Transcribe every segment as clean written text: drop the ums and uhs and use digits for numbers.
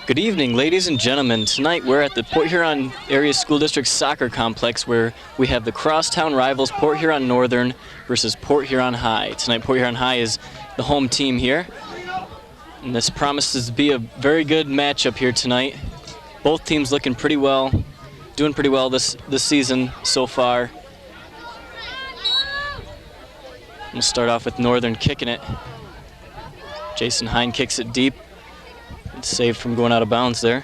Good evening, ladies and gentlemen. Tonight we're at the Port Huron Area School District Soccer Complex where we have the crosstown rivals Port Huron Northern versus Port Huron High. Tonight Port Huron High is the home team here. And this promises to be a very good matchup here tonight. Both teams looking pretty well, doing pretty well this season so far. We'll start off with Northern kicking it. Jason Hine kicks it deep. It's saved from going out of bounds there.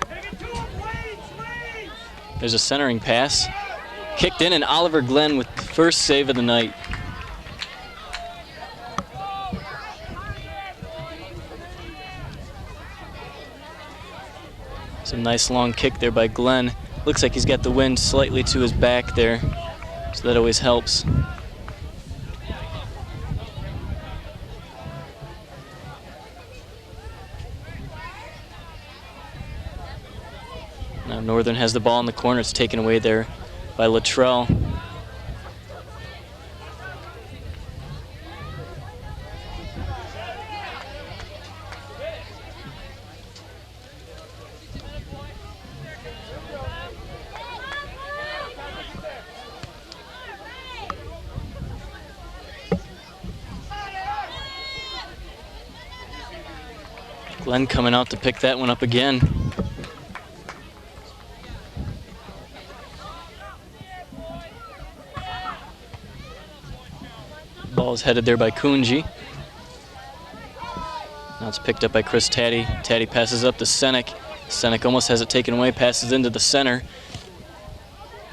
There's a centering pass. Kicked in, and Oliver Glenn with the first save of the night. Some nice long kick there by Glenn. Looks like he's got the wind slightly to his back there, so that always helps. Now Northern has the ball in the corner. It's taken away there by Luttrell. Glenn coming out to pick that one up again. Ball is headed there by Kunji. Now it's picked up by Chris Taddy. Taddy passes up to Senek. Senek almost has it taken away, passes into the center.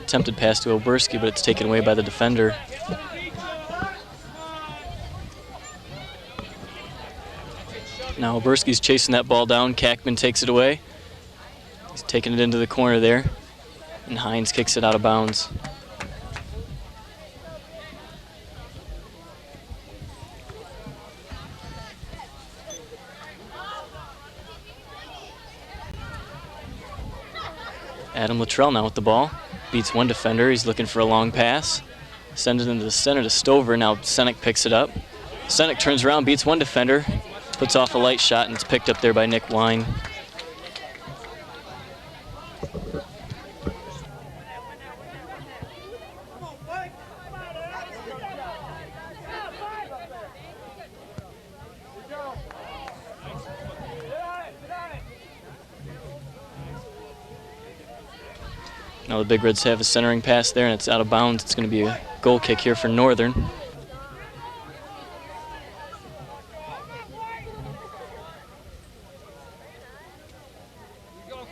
Attempted pass to Oberski, but it's taken away by the defender. Now Oberski's chasing that ball down. Kackman takes it away. He's taking it into the corner there. And Hines kicks it out of bounds. Adam Luttrell now with the ball. Beats one defender. He's looking for a long pass. Sends it into the center to Stover. Now Senek picks it up. Senek turns around, beats one defender. Puts off a light shot, and it's picked up there by Nick Wine. Now the Big Reds have a centering pass there, and it's out of bounds. It's going to be a goal kick here for Northern.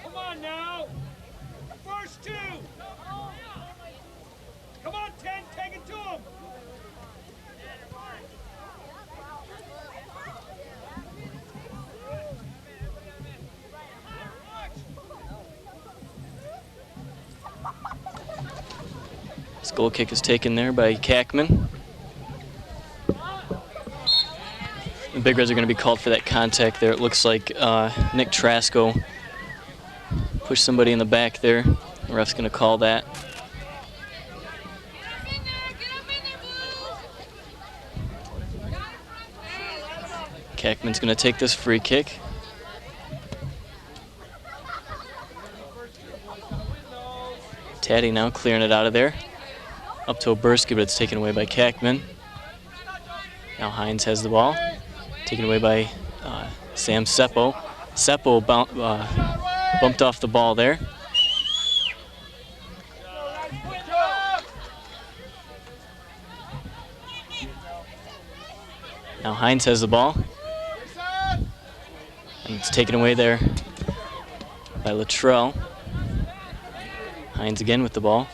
Come on now. First two. Come on, 10, take it to him. This goal kick is taken there by Kackman. The Big Reds are going to be called for that contact there. It looks like Nick Trasco pushed somebody in the back there. The ref's going to call that. Kackman's going to take this free kick. Taddy now clearing it out of there. Up to Oberski, but it's taken away by Kackman. Now Hines has the ball. Taken away by Sam Seppo. Seppo bumped off the ball there. Now Hines has the ball. And it's taken away there by Luttrell. Hines again with the ball.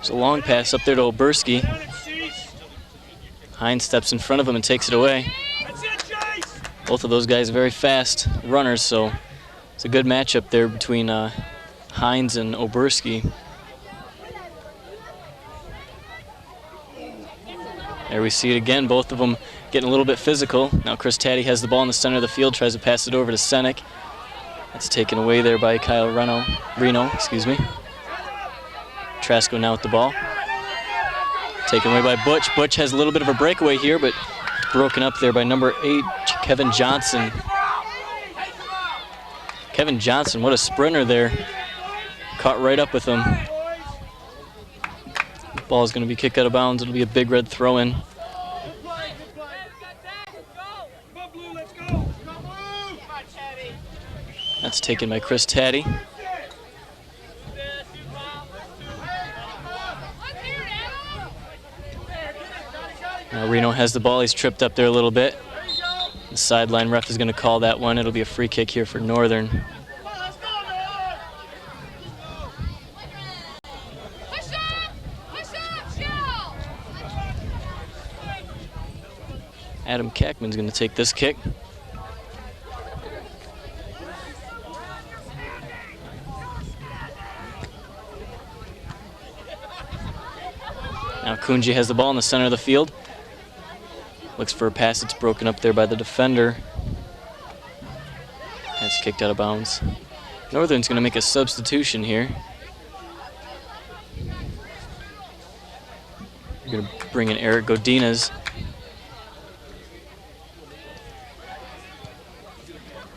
There's a long pass up there to Oberski. Hines steps in front of him and takes it away. Both of those guys are very fast runners, so it's a good matchup there between Hines and Oberski. There we see it again, both of them getting a little bit physical. Now Chris Taddy has the ball in the center of the field, tries to pass it over to Senek. That's taken away there by Kyle Reno. Trasco now with the ball. Taken away by Butch. Butch has a little bit of a breakaway here, but broken up there by number 8, Kevin Johnson. Kevin Johnson, what a sprinter there. Caught right up with him. Ball is going to be kicked out of bounds. It'll be a Big Red throw-in. That's taken by Chris Taddy. Now Reno has the ball. He's tripped up there a little bit. The sideline ref is going to call that one. It'll be a free kick here for Northern. Adam Kackman's going to take this kick. Now Kunji has the ball in the center of the field. Looks for a pass. It's broken up there by the defender. That's kicked out of bounds. Northern's going to make a substitution here. We're going to bring in Eric Godinez.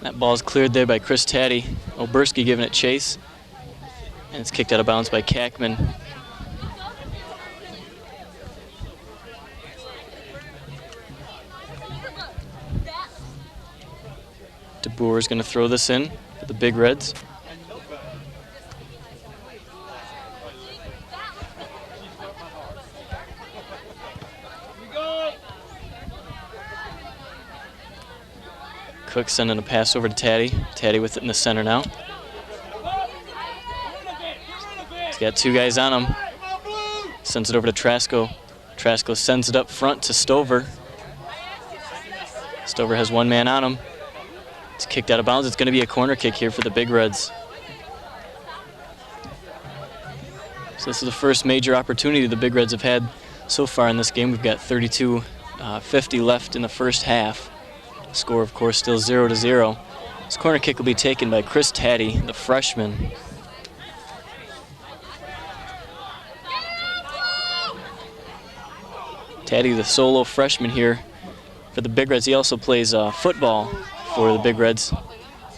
That ball's cleared there by Chris Taddy. Oberski giving it chase. And it's kicked out of bounds by Kackman. DeBoer is going to throw this in for the Big Reds. Cook sending a pass over to Taddy. Taddy with it in the center now. He's got two guys on him. Sends it over to Trasco. Trasco sends it up front to Stover. Stover has one man on him. It's kicked out of bounds. It's going to be a corner kick here for the Big Reds. So this is the first major opportunity the Big Reds have had so far in this game. We've got 32:50 left in the first half. Score, of course, still 0-0. This corner kick will be taken by Chris Taddy, the freshman. Taddy, the solo freshman here for the Big Reds. He also plays football for the Big Reds.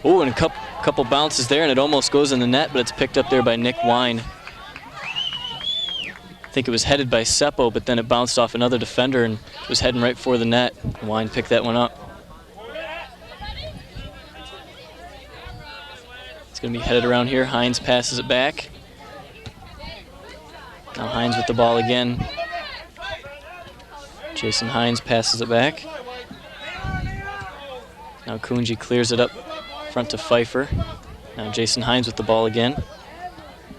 Oh, and a couple bounces there, and it almost goes in the net, but it's picked up there by Nick Wine. I think it was headed by Seppo, but then it bounced off another defender and was heading right for the net. Wine picked that one up. It's going to be headed around here. Hines passes it back. Now Hines with the ball again. Jason Hines passes it back. Now Kunji clears it up front to Pfeiffer. Now Jason Hines with the ball again.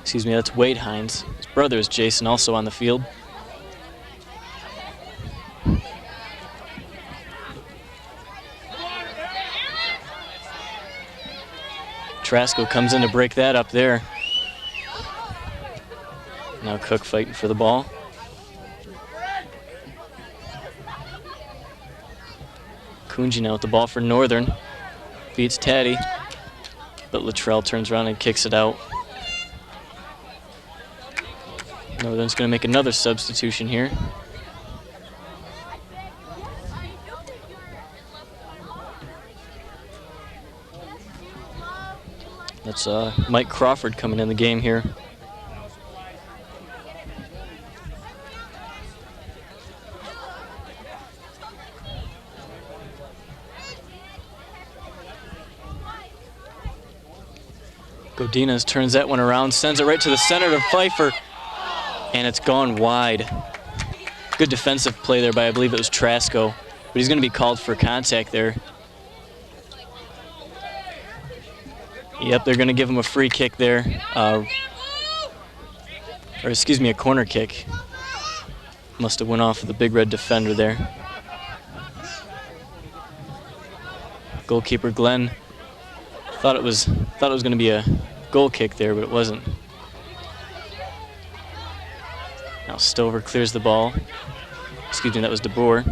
Excuse me, that's Wade Hines. His brother is Jason, also on the field. Trasco comes in to break that up there. Now Cook fighting for the ball. Kunji now with the ball for Northern. Beats Taddy. But Luttrell turns around and kicks it out. Northern's going to make another substitution here. That's Mike Crawford coming in the game here. Godinez turns that one around, sends it right to the center to Pfeiffer, and it's gone wide. Good defensive play there by, I believe it was Trasco, but he's going to be called for contact there. Yep, they're going to give him a free kick there, or excuse me, a corner kick. Must have went off of the Big Red defender there. Goalkeeper Glenn thought it was going to be a goal kick there, but it wasn't. Now Stover clears the ball. Excuse me, that was DeBoer.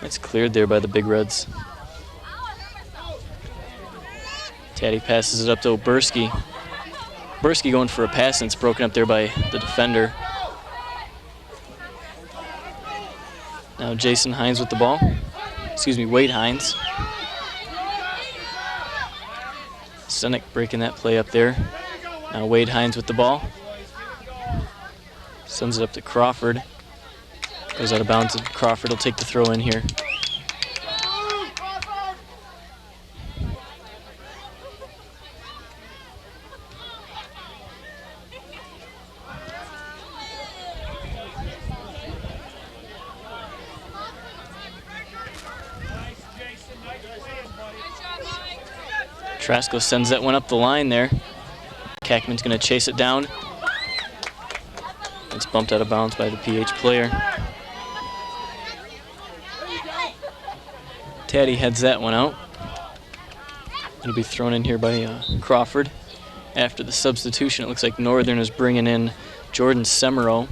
That's cleared there by the Big Reds. Taddy passes it up to Oberski. Oberski going for a pass, and it's broken up there by the defender. Now Jason Hines with the ball. Excuse me, Wade Hines. Senek breaking that play up there. Now Wade Hines with the ball. Sends it up to Crawford. Goes out of bounds, and Crawford will take the throw in here. Trasco sends that one up the line there. Kackman's going to chase it down. It's bumped out of bounds by the PH player. Taddy heads that one out. It'll be thrown in here by Crawford. After the substitution, it looks like Northern is bringing in Jordan Semero.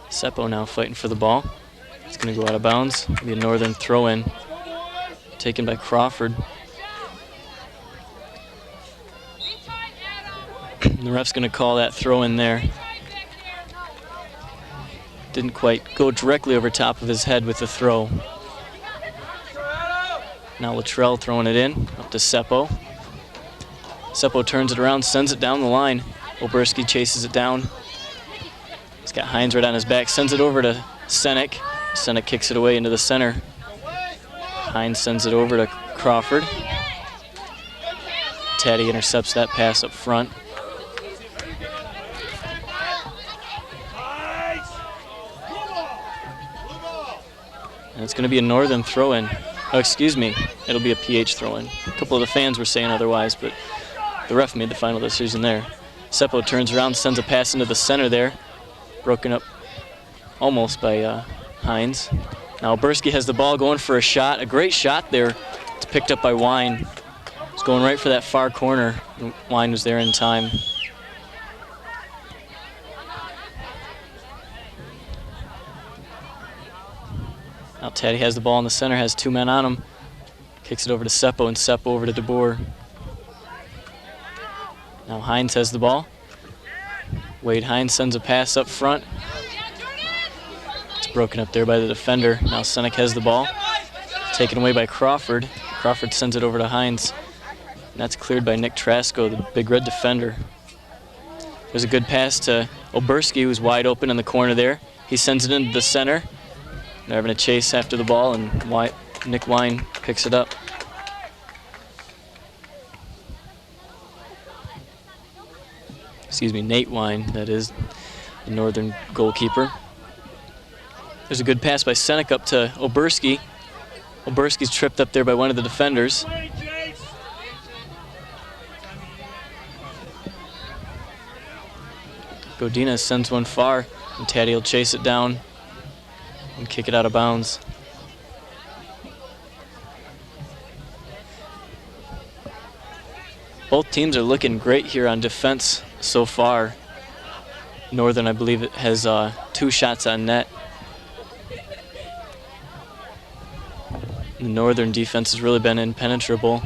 Seppo now fighting for the ball. It's going to go out of bounds. It'll be a Northern throw-in taken by Crawford. The ref's going to call that throw-in there. Didn't quite go directly over top of his head with the throw. Now Luttrell throwing it in, up to Seppo. Seppo turns it around, sends it down the line. Oberski chases it down. He's got Hines right on his back, sends it over to Senek. Senek kicks it away into the center. Hines sends it over to Crawford. Taddy intercepts that pass up front. And it's going to be a Northern throw-in. Oh, excuse me, it'll be a PH throw-in. A couple of the fans were saying otherwise, but the ref made the final decision there. Seppo turns around, sends a pass into the center there. Broken up almost by Hines. Now Oberski has the ball going for a shot. A great shot there. It's picked up by Wine. It's going right for that far corner. Wine was there in time. Now Taddy has the ball in the center, has two men on him. Kicks it over to Seppo, and Seppo over to DeBoer. Now Hines has the ball. Wade Hines sends a pass up front. It's broken up there by the defender. Now Senek has the ball. Taken away by Crawford. Crawford sends it over to Hines. And that's cleared by Nick Trasco, the Big Red defender. There's a good pass to Oberski, who's wide open in the corner there. He sends it into the center. They're having a chase after the ball, and Nick Wine picks it up. Excuse me, Nate Wine, that is, the Northern goalkeeper. There's a good pass by Senek up to Oberski. Oberski's tripped up there by one of the defenders. Godinez sends one far, and Taddy will chase it down and kick it out of bounds. Both teams are looking great here on defense so far. Northern, I believe, it has 2 shots on net. The Northern defense has really been impenetrable.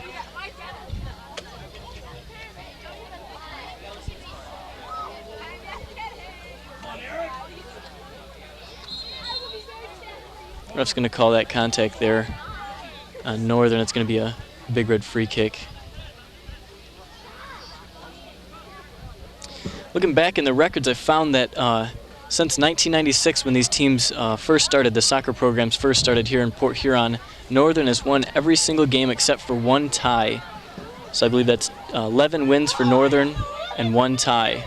Ref's going to call that contact there. On Northern, it's going to be a Big Red free kick. Looking back in the records, I found that since 1996, when these teams first started, the soccer programs first started here in Port Huron, Northern has won every single game except for 1 tie. So I believe that's 11 wins for Northern and 1 tie.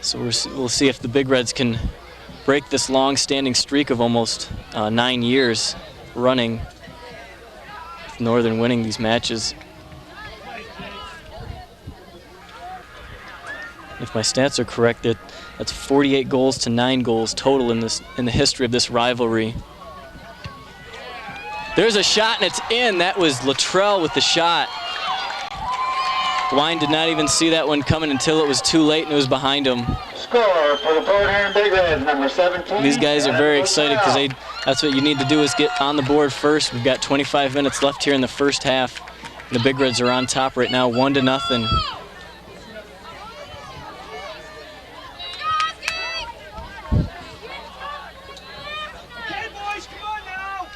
So we'll see if the Big Reds can break this long-standing streak of almost 9 years running, with Northern winning these matches. If my stats are correct, that's 48 goals to 9 goals total in the history of this rivalry. There's a shot and it's in. That was Luttrell with the shot. Wine did not even see that one coming until it was too late and it was behind him. Score for the Port Huron Big Reds, number 17. These guys are very excited because that's what you need to do, is get on the board first. We've got 25 minutes left here in the first half. The Big Reds are on top right now, 1-0. Okay, boys, come on now.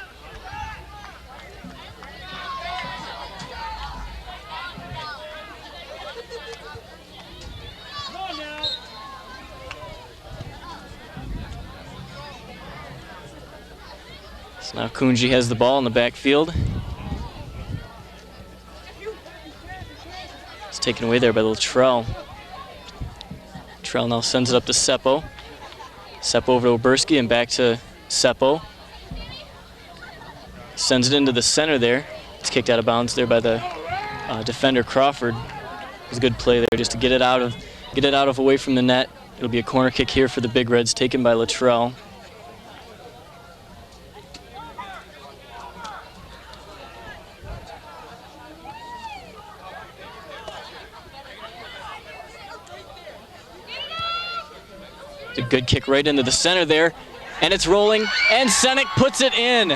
Come on now. So now Kunji has the ball in the backfield. It's taken away there by Luttrell. Luttrell now sends it up to Seppo. Seppo over to Oberski and back to Seppo. Sends it into the center there. It's kicked out of bounds there by the defender Crawford. It was a good play there just to get it out of away from the net. It'll be a corner kick here for the Big Reds, taken by Luttrell. It's a good kick right into the center there, and it's rolling, and Senek puts it in.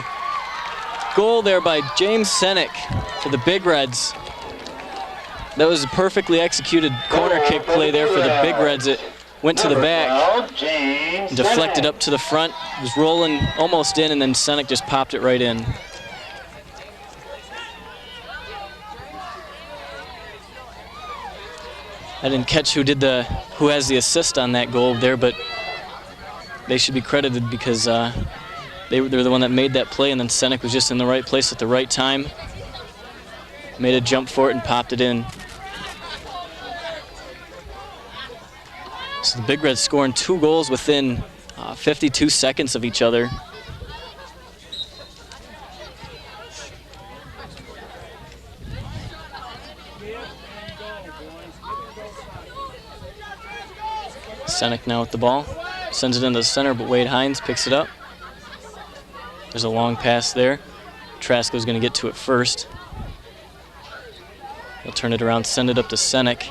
Goal there by James Senek for the Big Reds. That was a perfectly executed corner kick play there for the Big Reds. It went to the back, deflected up to the front, was rolling almost in, and then Senek just popped it right in. I didn't catch who has the assist on that goal there, but they should be credited because they're the one that made that play, and then Senek was just in the right place at the right time. Made a jump for it and popped it in. So the Big Reds scoring 2 goals within 52 seconds of each other. Senek now with the ball. Sends it into the center, but Wade Hines picks it up. There's a long pass there. Trasko's going to get to it first. He'll turn it around, send it up to Senek.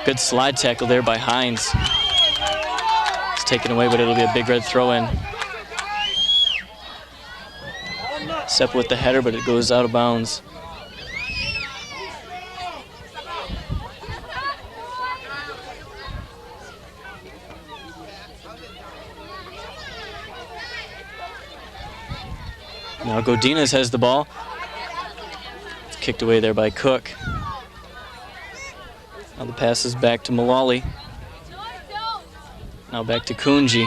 Good slide tackle there by Hines. It's taken away, but it'll be a Big Red throw-in. Sepp with the header, but it goes out of bounds. Now Godinez has the ball. It's kicked away there by Cook. Now the pass is back to Mullally. Now back to Kunji.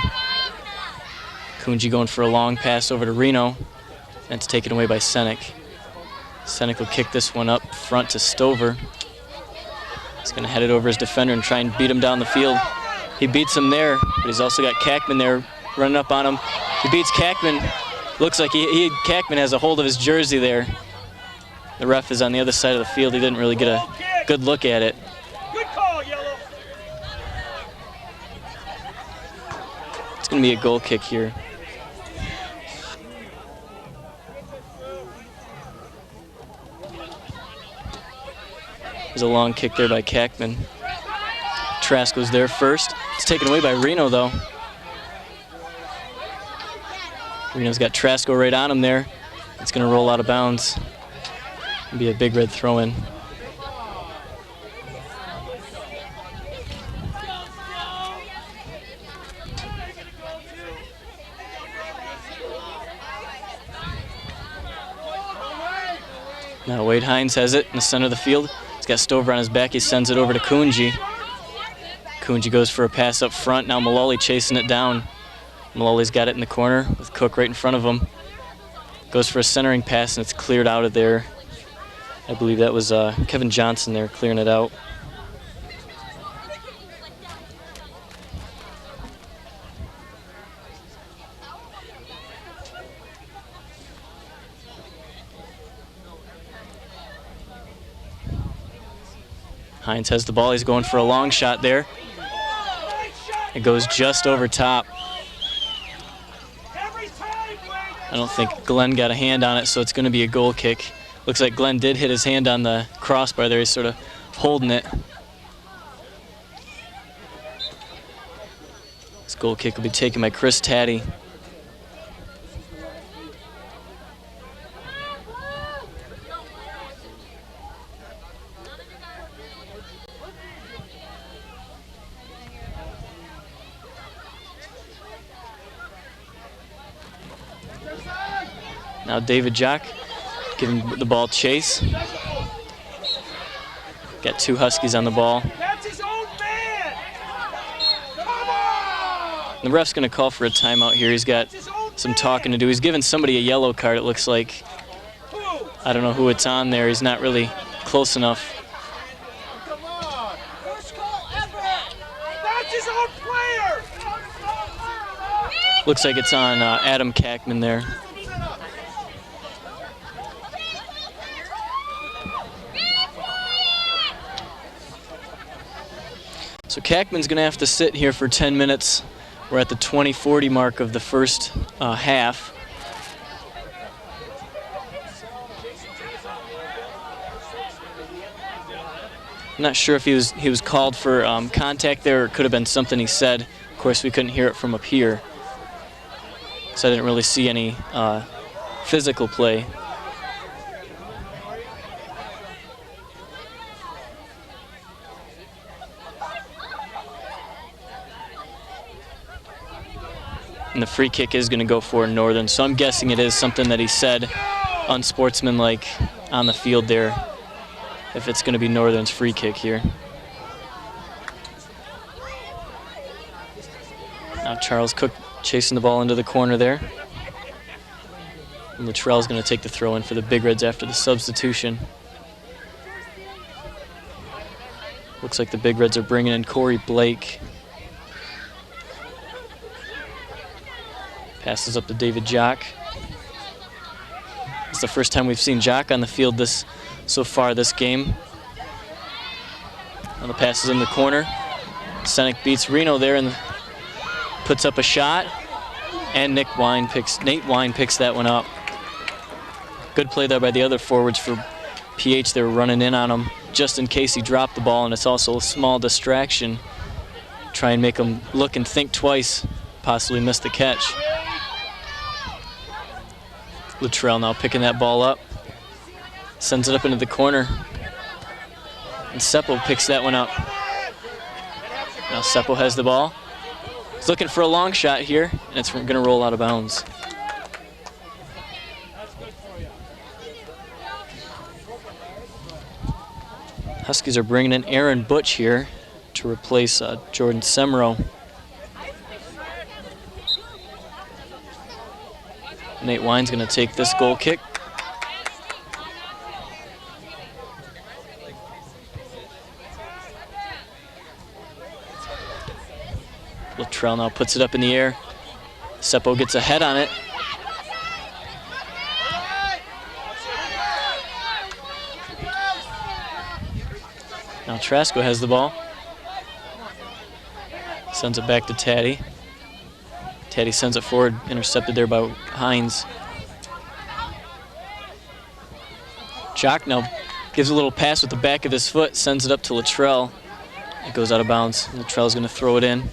Kunji going for a long pass over to Reno. And it's taken away by Senek. Senek will kick this one up front to Stover. He's going to head it over his defender and try and beat him down the field. He beats him there, but he's also got Kackman there running up on him. He beats Kackman. Looks like Kackman has a hold of his jersey there. The ref is on the other side of the field. He didn't really get a good look at it. Good call, Yellow. It's going to be a goal kick here. There's a long kick there by Kackman. Trask was there first. It's taken away by Reno, though. Reno's got Trasko right on him there. It's going to roll out of bounds. It'll be a Big Red throw-in. Now Wade Hines has it in the center of the field. He's got Stover on his back. He sends it over to Kunji. Kunji goes for a pass up front. Now Mullally chasing it down. Mullally's got it in the corner with Cook right in front of him. Goes for a centering pass, and it's cleared out of there. I believe that was Kevin Johnson there clearing it out. Hines has the ball. He's going for a long shot there. It goes just over top. I don't think Glenn got a hand on it, so it's going to be a goal kick. Looks like Glenn did hit his hand on the crossbar there. He's sort of holding it. This goal kick will be taken by Chris Taddy. Now David Jock giving the ball chase. Got two Huskies on the ball. That's his own man. Come on! The ref's going to call for a timeout here. He's got some talking to do. He's giving somebody a yellow card, it looks like. I don't know who it's on there. He's not really close enough. Come on. First call ever. That's his own player. Looks like it's on Adam Kackman there. So Kackman's going to have to sit here for 10 minutes. We're at the 20-40 mark of the first half. I'm not sure if he was called for contact there, or it could have been something he said. Of course, we couldn't hear it from up here, so I didn't really see any physical play. And the free kick is going to go for Northern, so I'm guessing it is something that he said unsportsmanlike on the field there, if it's going to be Northern's free kick here. Now Charles Cook chasing the ball into the corner there. And Luttrell's going to take the throw in for the Big Reds after the substitution. Looks like the Big Reds are bringing in Corey Blake. Passes up to David Jock. It's the first time we've seen Jock on the field so far this game. Now the pass is in the corner. Senek beats Reno there and puts up a shot. And Nate Wine picks that one up. Good play there by the other forwards for PH. They were running in on him just in case he dropped the ball, and it's also a small distraction. Try and make him look and think twice, possibly miss the catch. Luttrell now picking that ball up. Sends it up into the corner. And Seppo picks that one up. Now Seppo has the ball. He's looking for a long shot here, and it's going to roll out of bounds. Huskies are bringing in Aaron Butch here to replace Jordan Semro. Nate Wine's going to take this goal kick. Luttrell now puts it up in the air. Seppo gets a head on it. Now Trasco has the ball. Sends it back to Taddy. Taddy sends it forward, intercepted there by Hines. Jock now gives a little pass with the back of his foot, sends it up to Luttrell. It goes out of bounds. Luttrell's going to throw it in.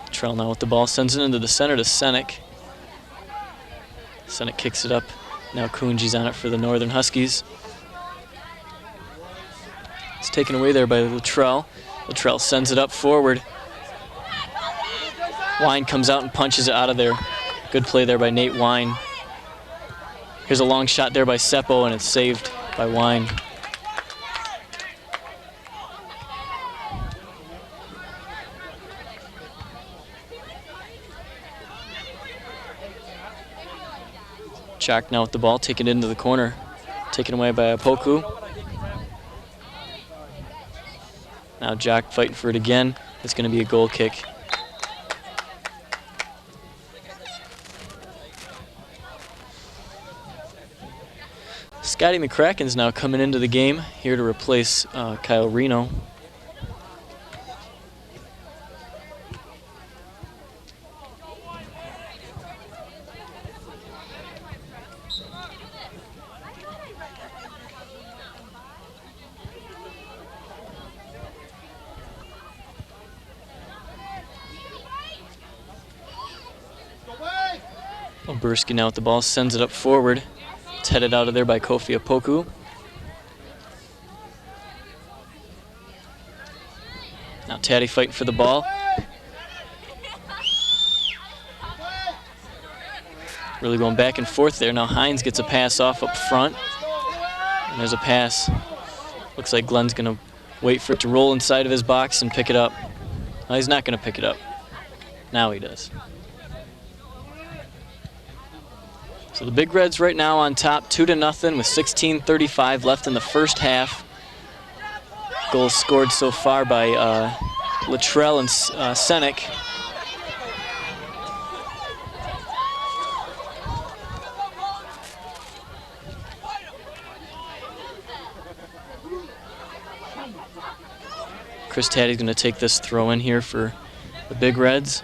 Luttrell now with the ball, sends it into the center to Senek. Senek kicks it up. Now Kunji's on it for the Northern Huskies. It's taken away there by Luttrell. Luttrell sends it up forward. Wine comes out and punches it out of there. Good play there by Nate Wine. Here's a long shot there by Seppo, and it's saved by Wine. Jock now with the ball, taken into the corner. Taken away by Apoku. Now Jock fighting for it again. It's going to be a goal kick. Scotty McCracken's now coming into the game, here to replace Kyle Reno. Oberski now with the ball, sends it up forward. It's headed out of there by Kofi Apoku. Now Taddy fighting for the ball. Really going back and forth there. Now Hines gets a pass off up front. And there's a pass. Looks like Glenn's going to wait for it to roll inside of his box and pick it up. No, he's not going to pick it up. Now he does. So the Big Reds right now on top, 2-0 with 16:35 left in the first half. Goals scored so far by Luttrell and Senek. Chris Taddy's going to take this throw in here for the Big Reds.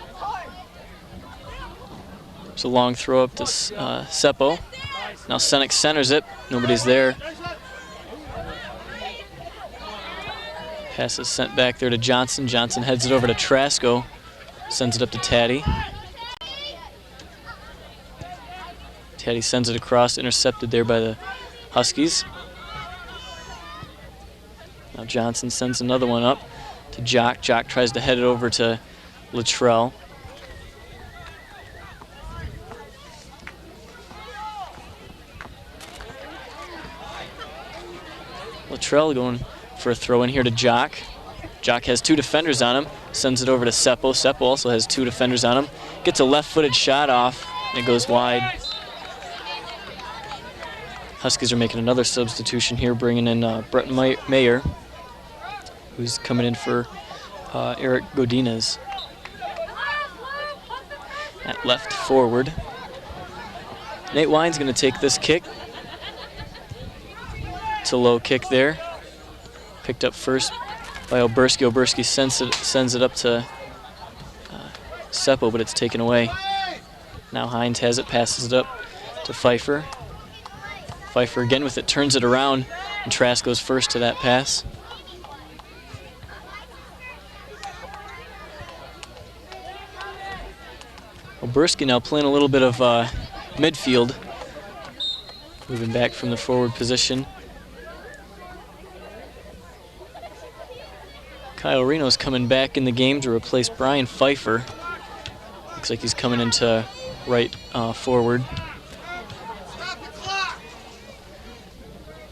It's a long throw up to Seppo. Now Senek centers it. Nobody's there. Pass is sent back there to Johnson. Johnson heads it over to Trasco. Sends it up to Taddy. Taddy sends it across, intercepted there by the Huskies. Now Johnson sends another one up to Jock. Jock tries to head it over to Luttrell. Luttrell going for a throw in here to Jock. Jock has two defenders on him. Sends it over to Seppo. Seppo also has two defenders on him. Gets a left-footed shot off, and it goes wide. Huskies are making another substitution here, bringing in Brett Mayer, who's coming in for Eric Godinez. At left forward. Nate Wine's going to take this kick. It's a low kick there. Picked up first by Oberski. Oberski sends it up to Seppo, but it's taken away. Now Hines has it, passes it up to Pfeiffer. Pfeiffer again with it, turns it around, and Trask goes first to that pass. Oberski now playing a little bit of midfield, moving back from the forward position. Kyle Reno's coming back in the game to replace Brian Pfeiffer. Looks like he's coming into right forward.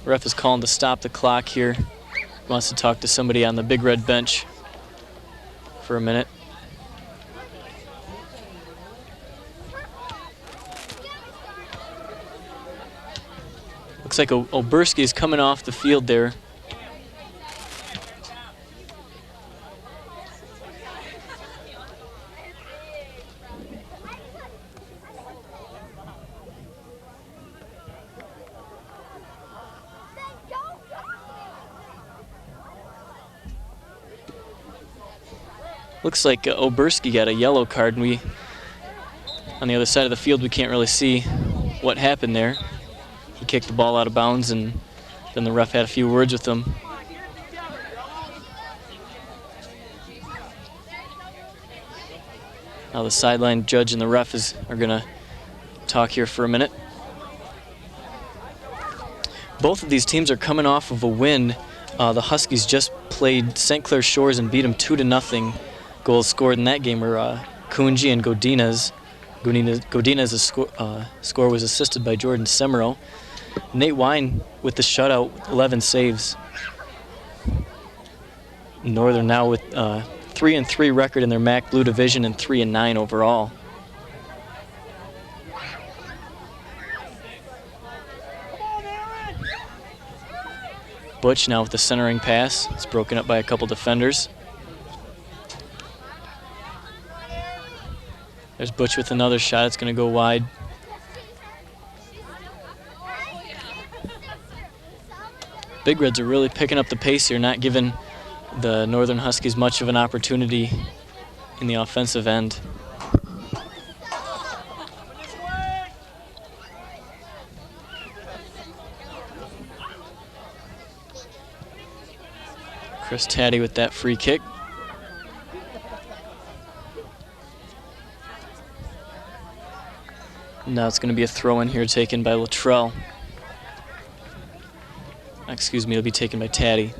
Ref is calling to stop the clock here. Wants to talk to somebody on the Big Red bench for a minute. Looks like Oberski is coming off the field there. Looks like Oberski got a yellow card, and on the other side of the field, we can't really see what happened there. He kicked the ball out of bounds, and then the ref had a few words with him. Now the sideline judge and the ref are going to talk here for a minute. Both of these teams are coming off of a win. The Huskies just played St. Clair Shores and beat them 2-0. Goals scored in that game were Kunji and Godinez. Godinez's score was assisted by Jordan Semero. Nate Wine with the shutout, 11 saves. Northern now with 3-3 record in their MAC Blue Division and 3-9 overall. Butch now with the centering pass. It's broken up by a couple defenders. There's Butch with another shot. It's going to go wide. Big Reds are really picking up the pace here, not giving the Northern Huskies much of an opportunity in the offensive end. Chris Taddy with that free kick. Now it's going to be a throw in here taken by Luttrell. Excuse me, it'll be taken by Taddy.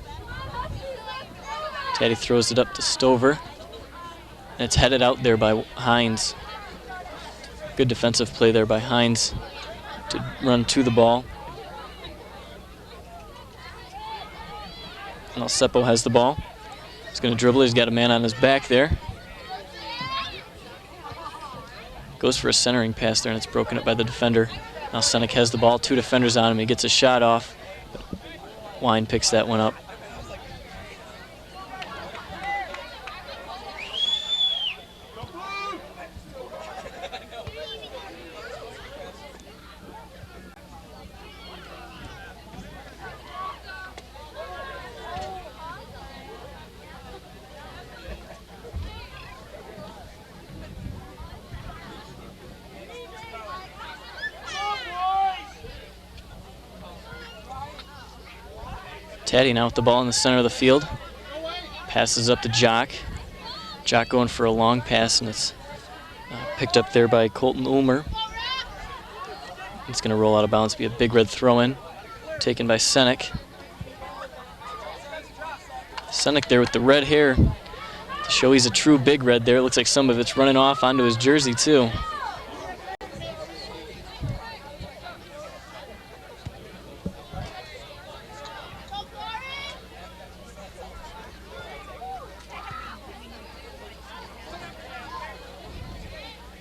Taddy throws it up to Stover. And it's headed out there by Hines. Good defensive play there by Hines to run to the ball. Now Seppo has the ball. He's going to dribble. He's got a man on his back there. Goes for a centering pass there, and it's broken up by the defender. Now Senek has the ball. 2 defenders on him. He gets a shot off. Wine picks that one up. Taddy now with the ball in the center of the field. Passes up to Jock. Jock going for a long pass, and it's picked up there by Colton Ulmer. It's going to roll out of bounds, be a Big Red throw-in, taken by Senek. Senek there with the red hair to show he's a true Big Red there. It looks like some of it's running off onto his jersey too.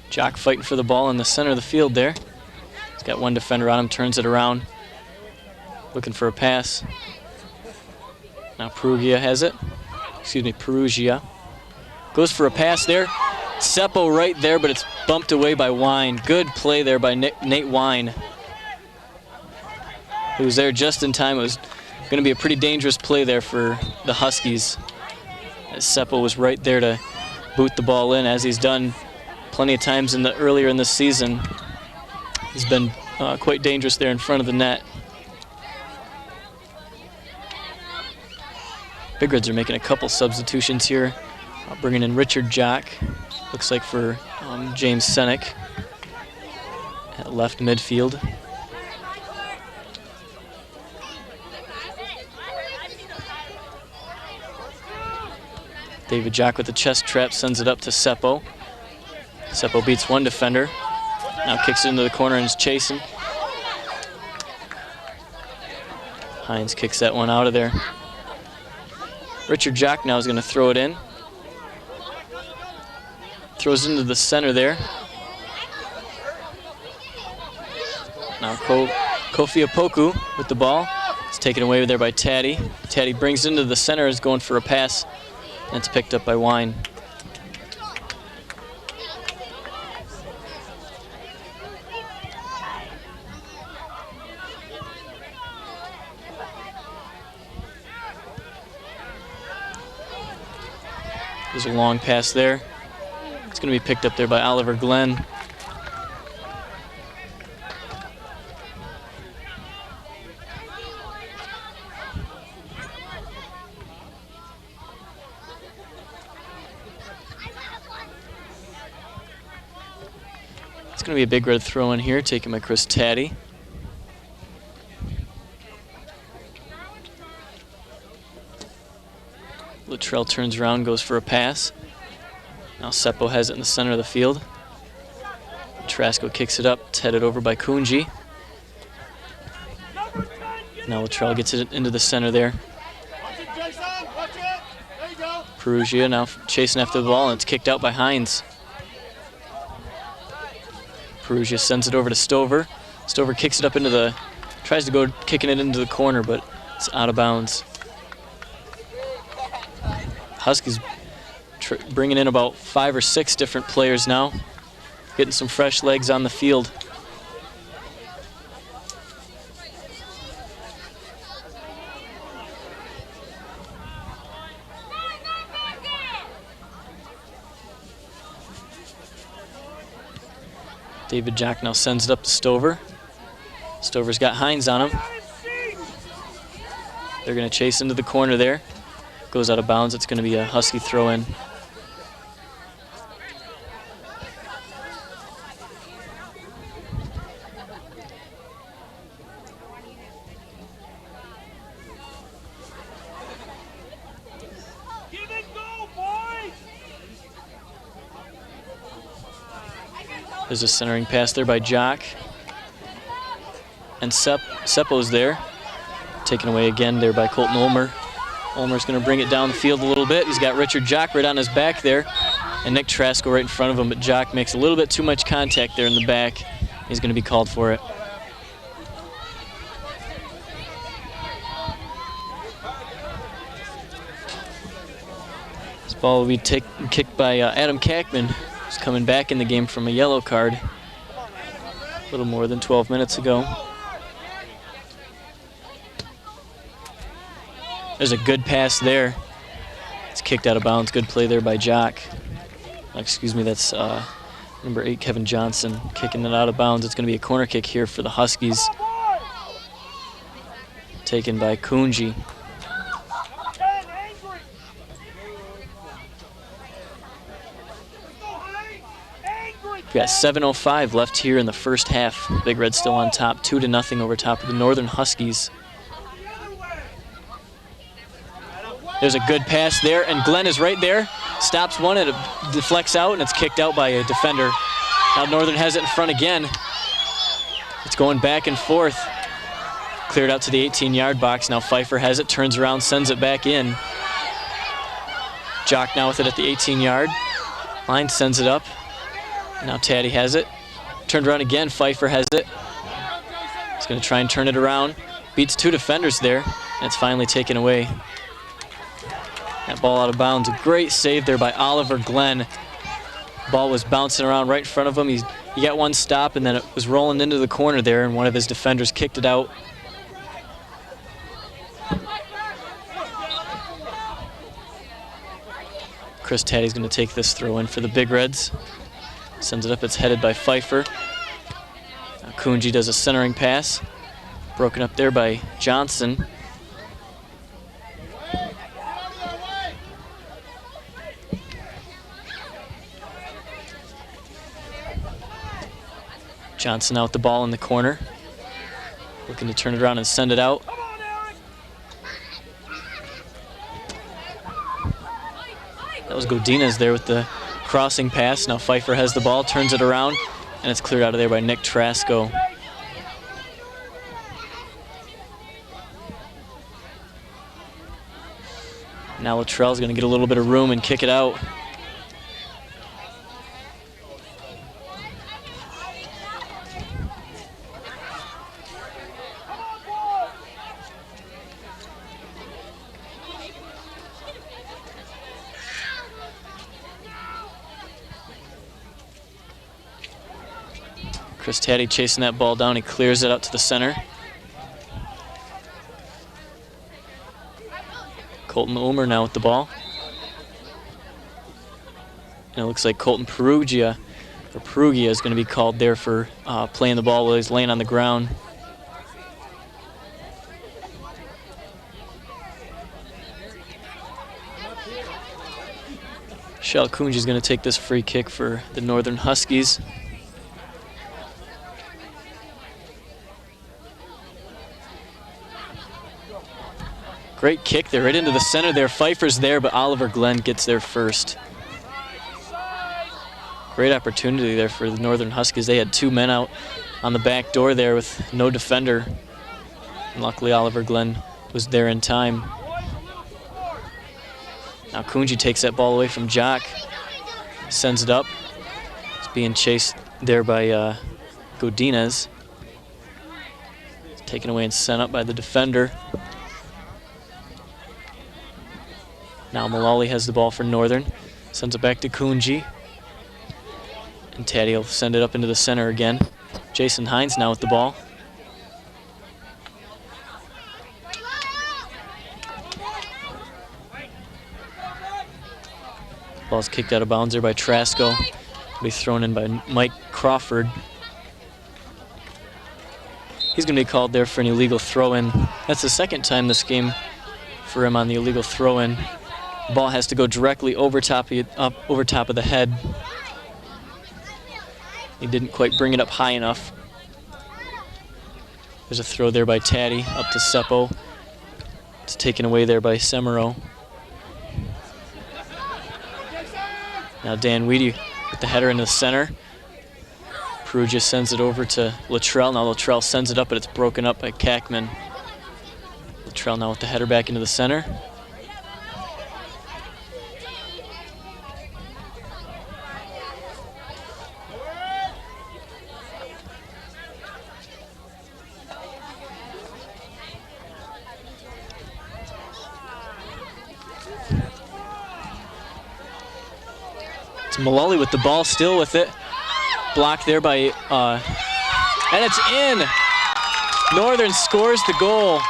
Jock fighting for the ball in the center of the field there. He's got one defender on him, turns it around. Looking for a pass. Now Perugia has it. Excuse me, Perugia. Goes for a pass there. Seppo right there, but it's bumped away by Wine. Good play there by Nate Wine. He was there just in time. It was going to be a pretty dangerous play there for the Huskies, as Seppo was right there to boot the ball in, as he's done plenty of times earlier in this season. He's been quite dangerous there in front of the net. Big Reds are making a couple substitutions here. Bringing in Richard Jock, looks like for James Senek at left midfield. David Jock with the chest trap sends it up to Seppo. Seppo beats one defender. Now kicks it into the corner and is chasing. Hines kicks that one out of there. Richard Jock now is going to throw it in. Throws into the center there. Now Kofi Apoku with the ball. It's taken away there by Taddy. Taddy brings it into the center, is going for a pass, and it's picked up by Wine. There's a long pass there. It's going to be picked up there by Oliver Glenn. It's going to be a Big Red throw in here, taken by Chris Taddy. Luttrell turns around, goes for a pass. Now Seppo has it in the center of the field. Trasco kicks it up, it's headed over by Kunji. Now Luttrell gets it into the center there. Perugia now chasing after the ball, and it's kicked out by Hines. Perugia sends it over to Stover. Stover kicks it up into the, tries to go kicking it into the corner, but it's out of bounds. Huskies bringing in about 5 or 6 different players now, getting some fresh legs on the field. David Jock now sends it up to Stover. Stover's got Hines on him. They're going to chase into the corner there. Goes out of bounds. It's going to be a Husky throw in. There's a centering pass there by Jock. And Seppo's there. Taken away again there by Colton Ulmer. Ulmer's going to bring it down the field a little bit. He's got Richard Jock right on his back there. And Nick Trasco right in front of him, but Jock makes a little bit too much contact there in the back. He's going to be called for it. This ball will be kicked by Adam Kackman, who's coming back in the game from a yellow card a little more than 12 minutes ago. There's a good pass there. It's kicked out of bounds. Good play there by Jock. Excuse me, that's number 8, Kevin Johnson, kicking it out of bounds. It's going to be a corner kick here for the Huskies. Taken by Kunji. We've got 7:05 left here in the first half. Big Red still on top, 2-0 over top of the Northern Huskies. There's a good pass there, and Glenn is right there. Stops one, and it deflects out, and it's kicked out by a defender. Now Northern has it in front again. It's going back and forth. Cleared out to the 18-yard box. Now Pfeiffer has it, turns around, sends it back in. Jock now with it at the 18-yard line, sends it up. Now Taddy has it. Turned around again, Pfeiffer has it. He's going to try and turn it around. Beats 2 defenders there, and it's finally taken away. That ball out of bounds. A great save there by Oliver Glenn. Ball was bouncing around right in front of him. He got one stop, and then it was rolling into the corner there, and one of his defenders kicked it out. Chris Taddy's going to take this throw in for the Big Reds. Sends it up. It's headed by Pfeiffer. Now Kunji does a centering pass. Broken up there by Johnson. Johnson out the ball in the corner. Looking to turn it around and send it out. That was Godinez there with the crossing pass. Now Pfeiffer has the ball, turns it around, and it's cleared out of there by Nick Trasco. Now Luttrell's going to get a little bit of room and kick it out. Chris Taddy chasing that ball down. He clears it out to the center. Colton Ulmer now with the ball. And it looks like Colton Perugia is going to be called there for playing the ball while he's laying on the ground. Shell Kunji is going to take this free kick for the Northern Huskies. Great kick there, right into the center there. Pfeiffer's there, but Oliver Glenn gets there first. Great opportunity there for the Northern Huskies. They had 2 men out on the back door there with no defender. And luckily Oliver Glenn was there in time. Now Kunji takes that ball away from Jock. Sends it up. It's being chased there by Godinez. It's taken away and sent up by the defender. Now Mullally has the ball for Northern. Sends it back to Kunji. And Taddy will send it up into the center again. Jason Hines now with the ball. Ball's kicked out of bounds there by Trasco. It'll be thrown in by Mike Crawford. He's going to be called there for an illegal throw-in. That's the second time this game for him on the illegal throw-in. Ball has to go directly over top of the head. He didn't quite bring it up high enough. There's a throw there by Taddy up to Seppo. It's taken away there by Semero. Now Dan Weedy with the header into the center. Perugia sends it over to Luttrell. Now Luttrell sends it up, but it's broken up by Kackman. Luttrell now with the header back into the center. It's Mullally with the ball, still with it. Blocked there by, and it's in. Northern scores the goal.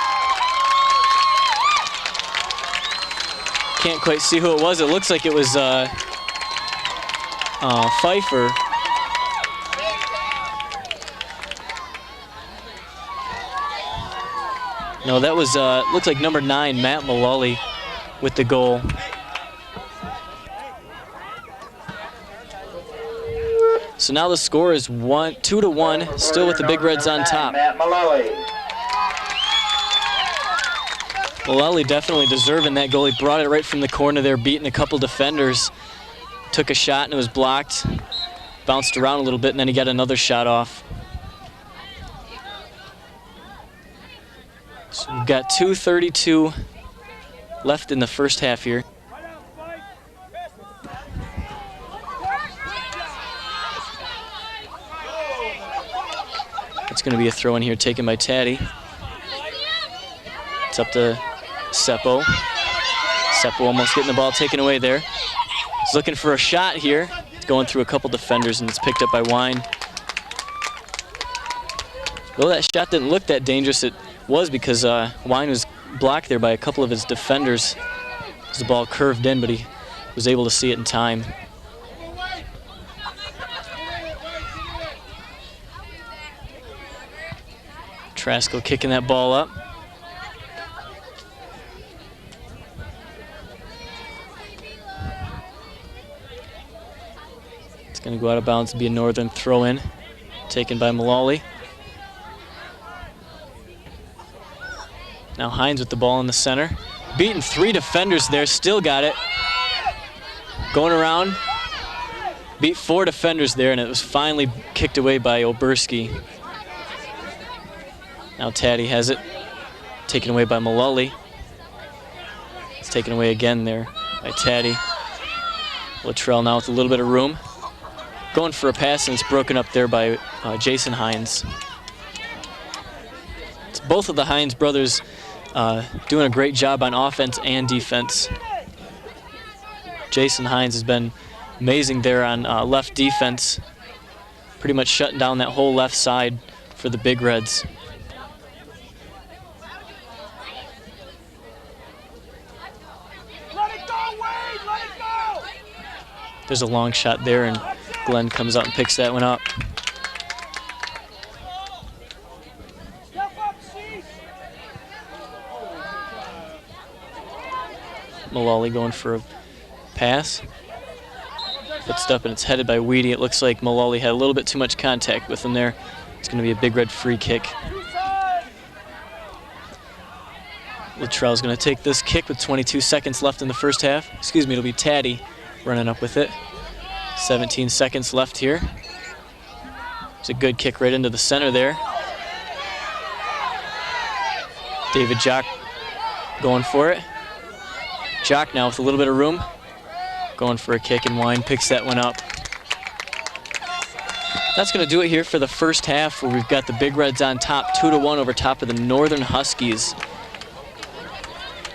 Can't quite see who it was. It looks like it was Pfeiffer. No, that was, looks like number 9, Matt Mullally with the goal. So now the score is 2-1, still with the Big Reds on top. Matt Mullally. Mullally definitely deserving that goal. He brought it right from the corner there, beating a couple defenders. Took a shot and it was blocked. Bounced around a little bit and then he got another shot off. So we've got 2:32 left in the first half here. It's going to be a throw in here taken by Taddy. It's up to Seppo. Seppo almost getting the ball taken away there. He's looking for a shot here. It's going through a couple defenders and it's picked up by Wine. Though that shot didn't look that dangerous, it was because Wine was blocked there by a couple of his defenders as the ball curved in, but he was able to see it in time. Trasko kicking that ball up. It's going to go out of bounds and be a Northern throw-in, taken by Mullally. Now Hines with the ball in the center. Beating 3 defenders there, still got it. Going around, beat 4 defenders there, and it was finally kicked away by Oberski. Now Taddy has it, taken away by Mullally. It's taken away again there by Taddy. Luttrell now with a little bit of room. Going for a pass and it's broken up there by Jason Hines. It's both of the Hines brothers doing a great job on offense and defense. Jason Hines has been amazing there on left defense, pretty much shutting down that whole left side for the Big Reds. There's a long shot there, and Glenn comes out and picks that one up. Mullally going for a pass. Puts it up, and it's headed by Weedy. It looks like Mullally had a little bit too much contact with him there. It's going to be a Big Red free kick. Luttrell's going to take this kick with 22 seconds left in the first half. Excuse me, it'll be Taddy running up with it. 17 seconds left here. It's a good kick right into the center there. David Jock going for it. Jock now with a little bit of room. Going for a kick, and Wine picks that one up. That's going to do it here for the first half, where we've got the Big Reds on top, 2-1 over top of the Northern Huskies.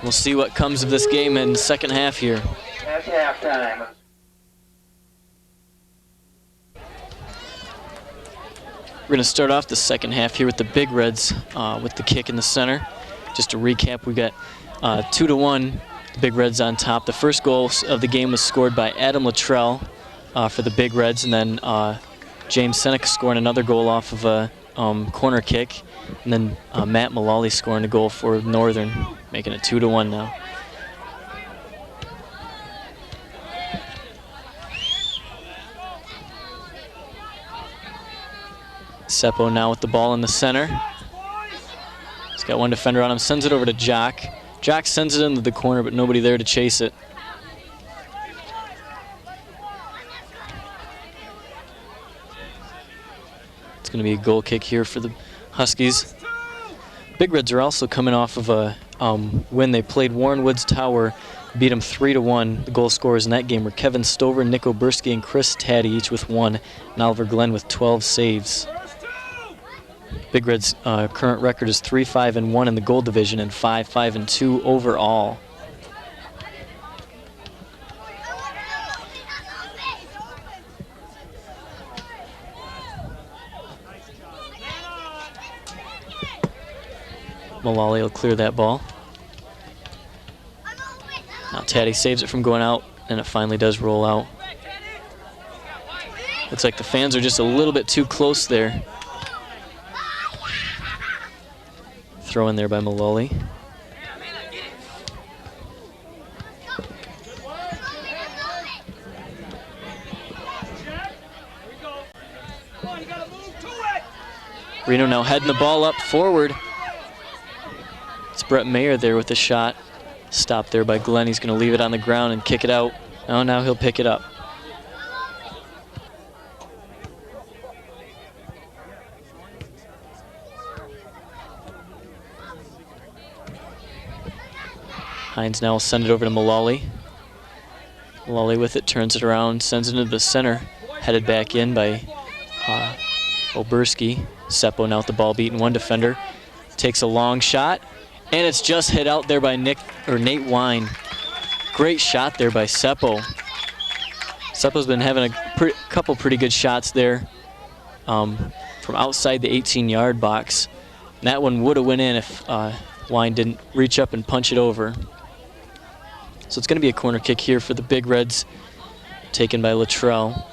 We'll see what comes of this game in the second half here. That's halftime. We're going to start off the second half here with the Big Reds with the kick in the center. Just to recap, we got 2-1, the Big Reds on top. The first goal of the game was scored by Adam Luttrell for the Big Reds, and then James Seneca scoring another goal off of a corner kick. And then Matt Mullally scoring a goal for Northern, making it 2-1 now. Seppo now with the ball in the center. He's got one defender on him, sends it over to Jock. Jock sends it into the corner, but nobody there to chase it. It's going to be a goal kick here for the Huskies. Big Reds are also coming off of a win. They played Warren Woods Tower, beat them 3-1. The goal scorers in that game were Kevin Stover, Nick Oberski, and Chris Taddy, each with 1, and Oliver Glenn with 12 saves. Big Red's current record is 3-5-1 in the gold division and 5-5-2 overall. Mullally will clear that ball. Now Taddy saves it from going out, and it finally does roll out. Looks like the fans are just a little bit too close there. Throw in there by Mullally. Reno now heading the ball up forward. It's Brett Mayer there with the shot. Stopped there by Glenn. He's going to leave it on the ground and kick it out. Oh, now he'll pick it up. Hines now will send it over to Mullally. Mullally with it, turns it around, sends it into the center. Headed back in by Oberski. Seppo now with the ball beating one defender. Takes a long shot, and it's just hit out there by Nate Wine. Great shot there by Seppo. Seppo's been having a couple pretty good shots there from outside the 18-yard box. And that one would have went in if Wine didn't reach up and punch it over. So it's going to be a corner kick here for the Big Reds, taken by Luttrell.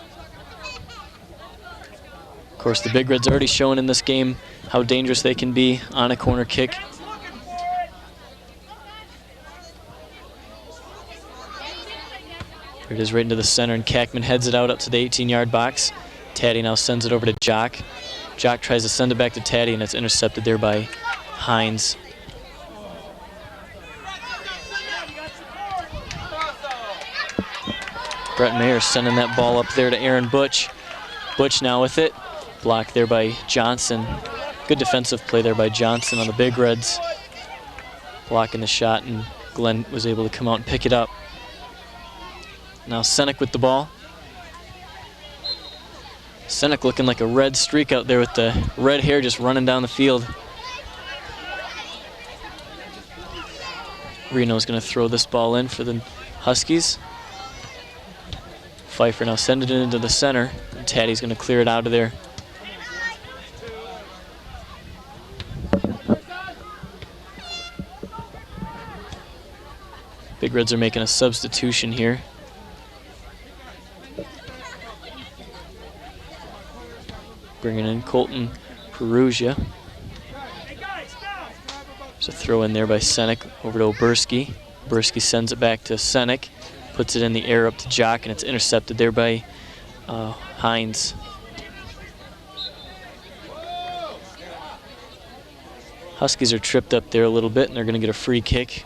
Of course, the Big Reds already shown in this game how dangerous they can be on a corner kick. There it is right into the center, and Kackman heads it out up to the 18-yard box. Taddy now sends it over to Jock. Jock tries to send it back to Taddy, and it's intercepted there by Hines. Brett Mayer sending that ball up there to Aaron Butch. Butch now with it. Blocked there by Johnson. Good defensive play there by Johnson on the Big Reds. Blocking the shot, and Glenn was able to come out and pick it up. Now Senek with the ball. Senek looking like a red streak out there with the red hair just running down the field. Reno's going to throw this ball in for the Huskies. Pfeiffer now sending it into the center, and Taddy's going to clear it out of there. Big Reds are making a substitution here. Bringing in Colton Perugia. There's a throw in there by Senek over to Oberski. Oberski sends it back to Senek. Puts it in the air up to Jock, and it's intercepted there by Hines. Huskies are tripped up there a little bit, and they're going to get a free kick.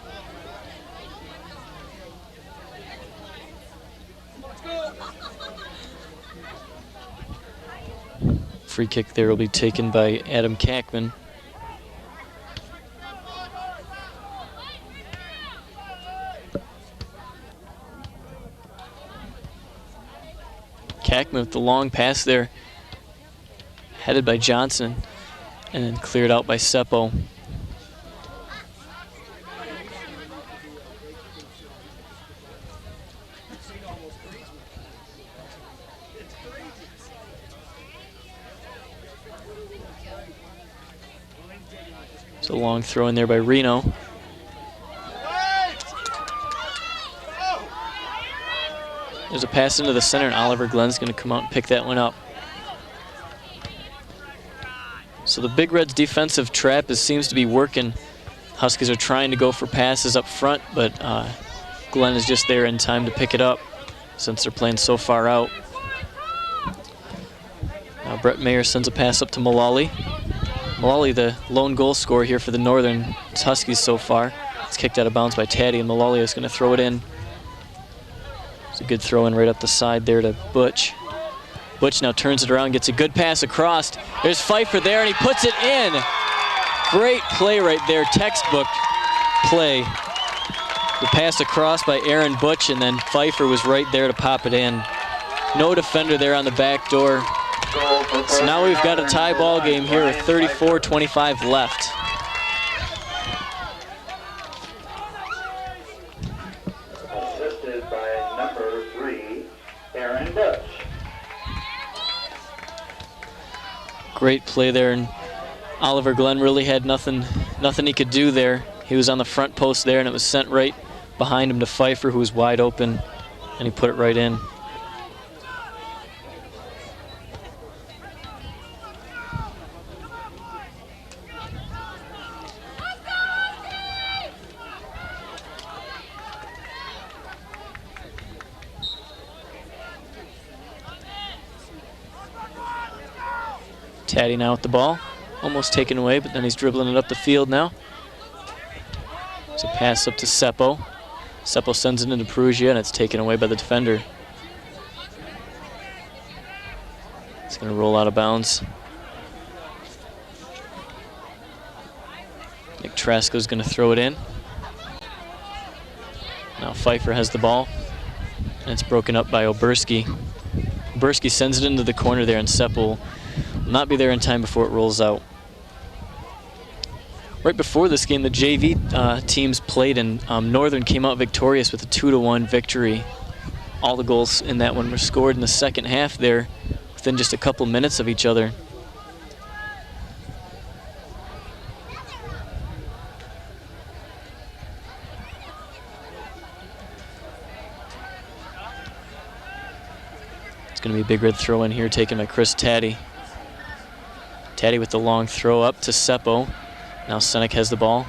Free kick there will be taken by Adam Kackman. Kackman with the long pass there, headed by Johnson, and then cleared out by Seppo. It's a long throw in there by Reno. There's a pass into the center, and Oliver Glenn's going to come out and pick that one up. So the Big Reds' defensive trap seems to be working. Huskies are trying to go for passes up front, but Glenn is just there in time to pick it up since they're playing so far out. Now Brett Mayer sends a pass up to Mullally. Mullally, the lone goal scorer here for the Northern Huskies so far. It's kicked out of bounds by Taddy, and Mullally is going to throw it in. It's a good throw in right up the side there to Butch. Butch now turns it around, gets a good pass across. There's Pfeiffer there, and he puts it in. Great play right there, textbook play. The pass across by Aaron Butch, and then Pfeiffer was right there to pop it in. No defender there on the back door. So now we've got a tie ball game here with 34-25 left. Assisted by number 3, Aaron Butch. Great play there, and Oliver Glenn really had nothing he could do there. He was on the front post there, and it was sent right behind him to Pfeiffer, who was wide open, and he put it right in. Taddy now with the ball, almost taken away, but then he's dribbling it up the field now. It's a pass up to Seppo. Seppo sends it into Perugia, and it's taken away by the defender. It's going to roll out of bounds. Nick Trasko's going to throw it in. Now Pfeiffer has the ball, and it's broken up by Oberski. Oberski sends it into the corner there, and Seppo will not be there in time before it rolls out. Right before this game, the JV teams played, and Northern came out victorious with a 2-1 victory. All the goals in that one were scored in the second half there, within just a couple minutes of each other. It's going to be a big red throw in here, taken by Chris Taddy. Taddy with the long throw up to Seppo. Now Senek has the ball,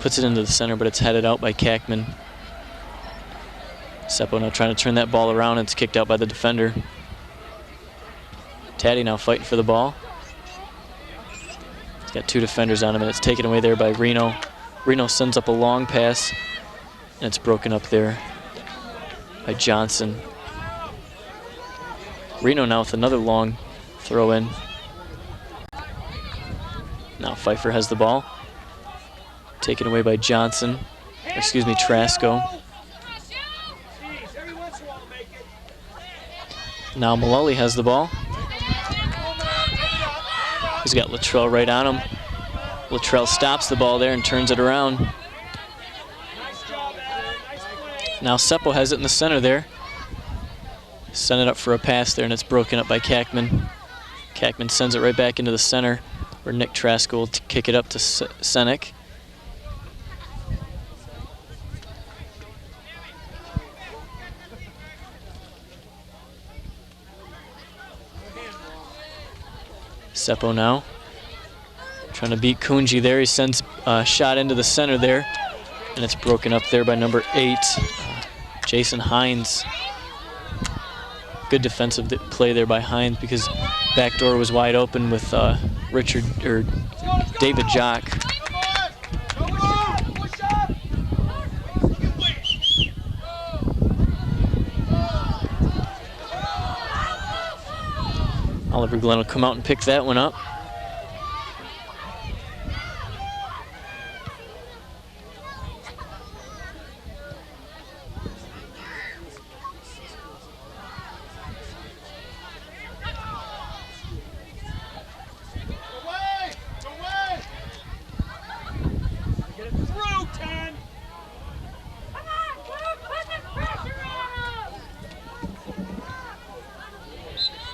puts it into the center, but it's headed out by Kackman. Seppo now trying to turn that ball around, and it's kicked out by the defender. Taddy now fighting for the ball. He's got two defenders on him, and it's taken away there by Reno. Reno sends up a long pass, and it's broken up there by Johnson. Reno now with another long throw in. Now Pfeiffer has the ball. Taken away by Johnson. Excuse me, Trasko. Now Mullally has the ball. He's got Luttrell right on him. Luttrell stops the ball there and turns it around. Now Seppo has it in the center there. Send it up for a pass there, and it's broken up by Kackman. Kackman sends it right back into the center, where Nick Trasko will kick it up to Senek. Seppo now trying to beat Kunji there. He sends a shot into the center there, and it's broken up there by number 8, Jason Hines. Good defensive play there by Hines, because back door was wide open with David Jock. Oliver Glenn will come out and pick that one up.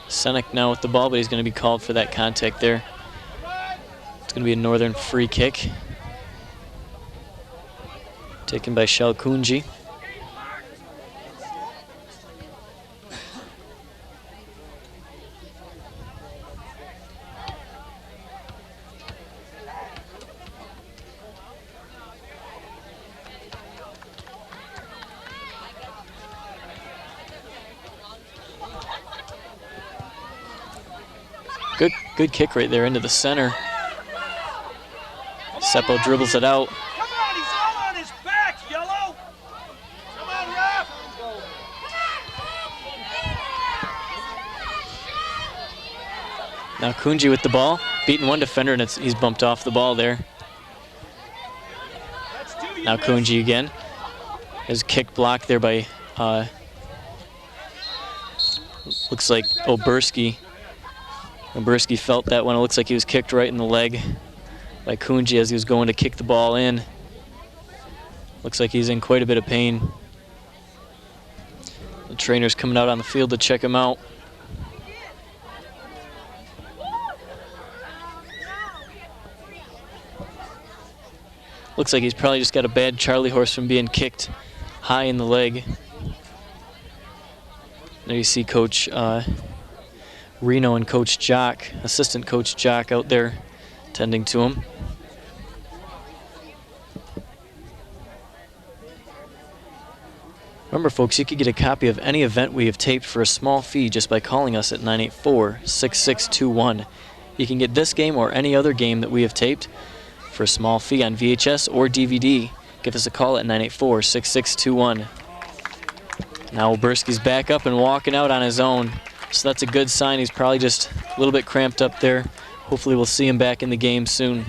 Senek now with the ball, but he's going to be called for that contact there. It's going to be a Northern free kick. Taken by Shel Kunji. Good kick right there into the center. Seppo dribbles it out. Come on, he's all on his back, Yellow. Come on, ref. Now Kunji with the ball, beating one defender, and he's bumped off the ball there. Now Kunji again. His kick blocked there by, looks like Oberski. Oberski felt that one. It looks like he was kicked right in the leg by Kunji as he was going to kick the ball in. Looks like he's in quite a bit of pain. The trainer's coming out on the field to check him out. Looks like he's probably just got a bad Charlie horse from being kicked high in the leg. There you see Coach Reno and Coach Jock, assistant Coach Jock out there tending to him. Remember, folks, you could get a copy of any event we have taped for a small fee just by calling us at 984-6621. You can get this game or any other game that we have taped for a small fee on VHS or DVD. Give us a call at 984-6621. Now Oberski's back up and walking out on his own. So that's a good sign. He's probably just a little bit cramped up there. Hopefully we'll see him back in the game soon.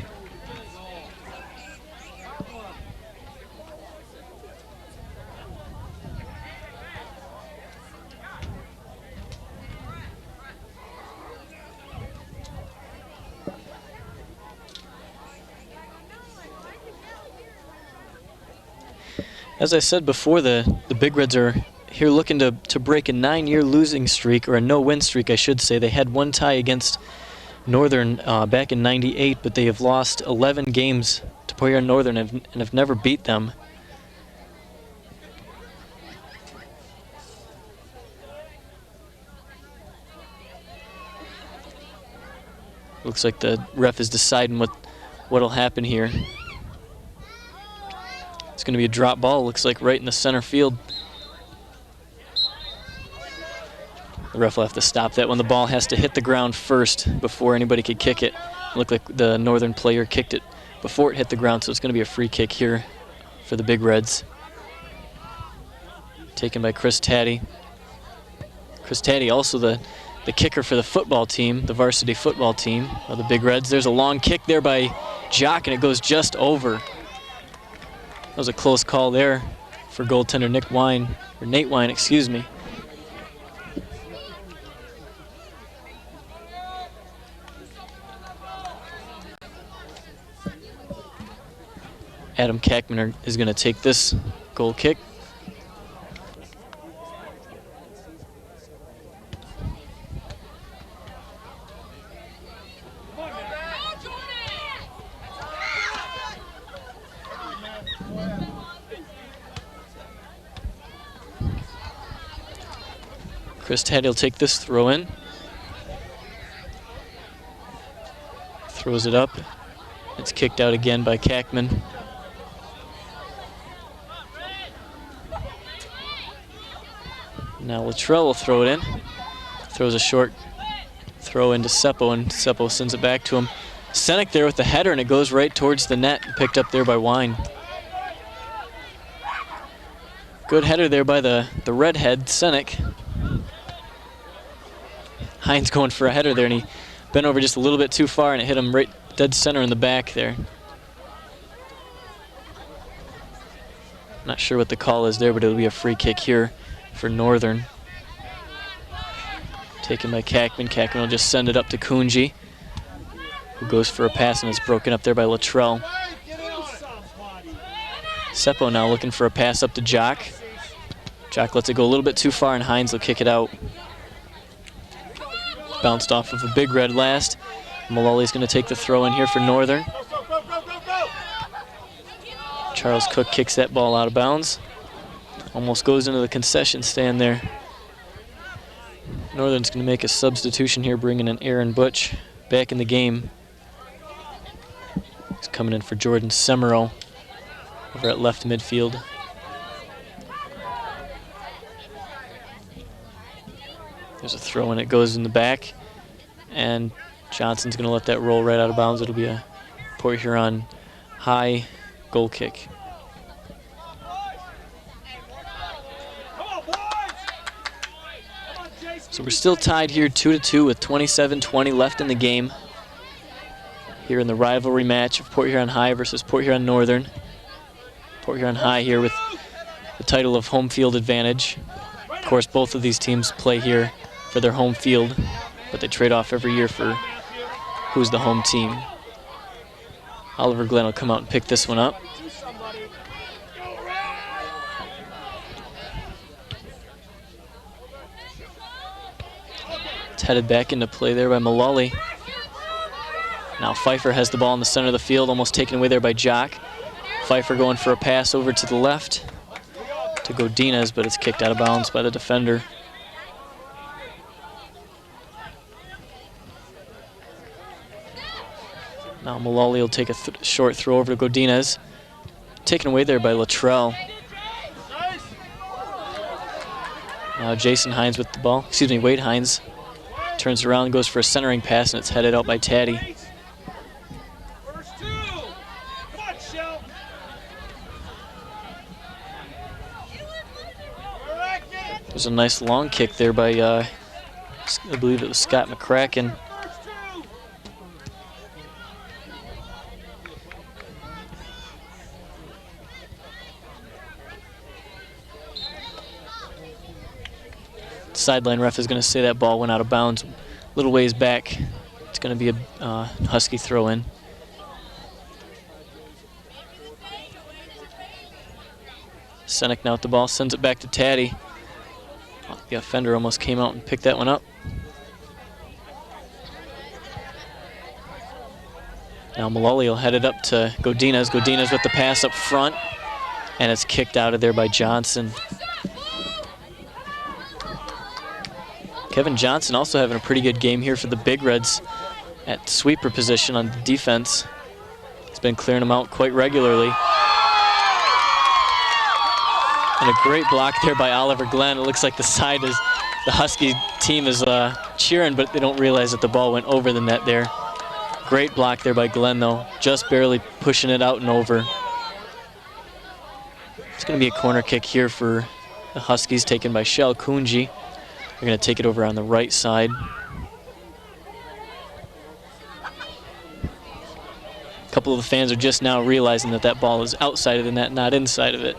As I said before, the Big Reds are here looking to break a 9-year losing streak, or a no-win streak, I should say. They had one tie against Northern back in '98, but they have lost 11 games to Port Huron Northern and have never beat them. Looks like the ref is deciding what'll happen here. It's going to be a drop ball, looks like right in the center field. The ref will have to stop that when the ball has to hit the ground first before anybody could kick it. It looked like the Northern player kicked it before it hit the ground, so it's going to be a free kick here for the Big Reds. Taken by Chris Taddy. Chris Taddy also the kicker for the football team, the varsity football team of the Big Reds. There's a long kick there by Jock, and it goes just over. That was a close call there for goaltender Nate Wine, excuse me. Adam Kackman is going to take this goal kick. Chris Taddy will take this throw in. Throws it up. It's kicked out again by Kackman. Now Latrell will throw it in. Throws a short throw into Seppo, and Seppo sends it back to him. Senek there with the header, and it goes right towards the net, picked up there by Wine. Good header there by the redhead, Senek. Hines going for a header there, and he bent over just a little bit too far, and it hit him right dead center in the back there. Not sure what the call is there, but it'll be a free kick here for Northern. Taken by Kackman. Kackman will just send it up to Kunji, who goes for a pass, and it's broken up there by Latrell. Seppo now looking for a pass up to Jock. Jock lets it go a little bit too far, and Hines will kick it out. Bounced off of a Big Red last. Mullally is going to take the throw in here for Northern. Charles Cook kicks that ball out of bounds. Almost goes into the concession stand there. Northern's going to make a substitution here, bringing in Aaron Butch back in the game. He's coming in for Jordan Semero over at left midfield. There's a throw, and it goes in the back. And Johnson's going to let that roll right out of bounds. It'll be a Port Huron High goal kick. So we're still tied here 2-2 with 27:20 left in the game. Here in the rivalry match of Port Huron High versus Port Huron Northern. Port Huron High here with the title of home field advantage. Of course, both of these teams play here for their home field, but they trade off every year for who's the home team. Oliver Glenn will come out and pick this one up. It's headed back into play there by Mullally. Now Pfeiffer has the ball in the center of the field, almost taken away there by Jock. Pfeiffer going for a pass over to the left to Godinez, but it's kicked out of bounds by the defender. Now Mullally will take a short throw over to Godinez. Taken away there by Luttrell. Now Jason Hines with the ball, Wade Hines. Turns around and goes for a centering pass, and it's headed out by Taddy. There's a nice long kick there by, I believe it was Scott McCracken. Sideline ref is going to say that ball went out of bounds a little ways back. It's going to be a Husky throw in. Senek now with the ball, sends it back to Taddy. The offender almost came out and picked that one up. Now Mullally will head it up to Godinez. Godinez with the pass up front, and it's kicked out of there by Johnson. Kevin Johnson also having a pretty good game here for the Big Reds at sweeper position on defense. He's been clearing them out quite regularly. And a great block there by Oliver Glenn. It looks like the Husky team is cheering, but they don't realize that the ball went over the net there. Great block there by Glenn, though, just barely pushing it out and over. It's going to be a corner kick here for the Huskies, taken by Shell Kunji. They're going to take it over on the right side. A couple of the fans are just now realizing that that ball is outside of the net, not inside of it.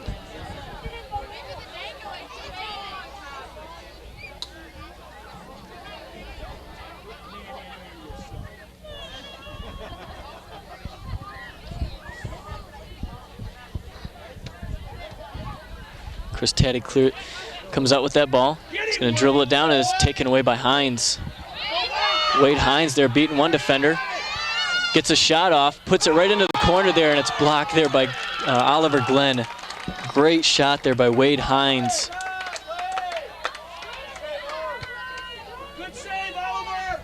Chris Taddy comes out with that ball. He's going to dribble it down, and it's taken away by Hines. Wade Hines there beating one defender. Gets a shot off, puts it right into the corner there, and it's blocked there by Oliver Glenn. Great shot there by Wade Hines. Good save, Oliver.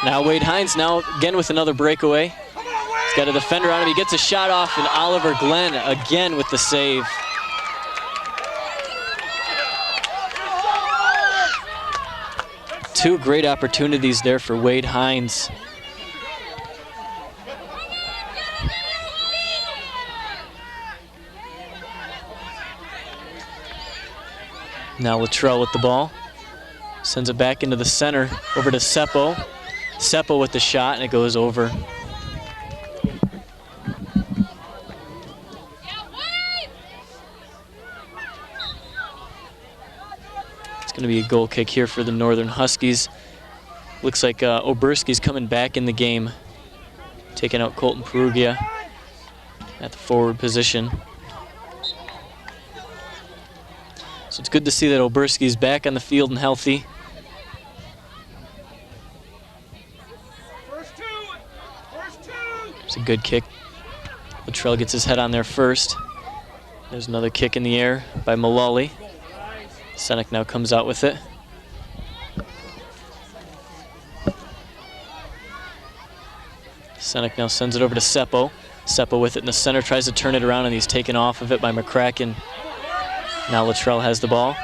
Now Wade Hines now again with another breakaway. He's got a defender on him. He gets a shot off, and Oliver Glenn again with the save. Two great opportunities there for Wade Hines. Now Luttrell with the ball. Sends it back into the center, over to Seppo. Seppo with the shot, and it goes over. It's going to be a goal kick here for the Northern Huskies. Looks like Oberski's coming back in the game, taking out Colton Perugia at the forward position. So it's good to see that Oberski's back on the field and healthy. It's a good kick. Luttrell gets his head on there first. There's another kick in the air by Mullally. Senek now comes out with it. Senek now sends it over to Seppo. Seppa with it in the center, tries to turn it around, and he's taken off of it by McCracken. Now Luttrell has the ball.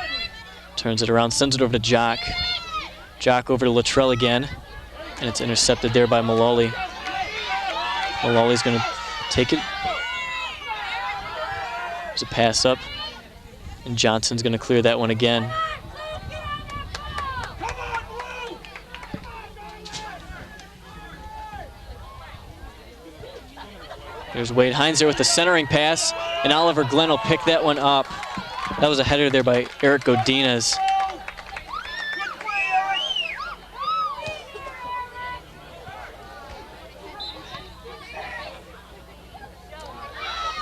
Turns it around, sends it over to Jock. Jock over to Luttrell again, and it's intercepted there by Mullally. Mullally's going to take it. There's a pass up, and Johnson's going to clear that one again. There's Wade Hines there with the centering pass, and Oliver Glenn will pick that one up. That was a header there by Eric Godinez.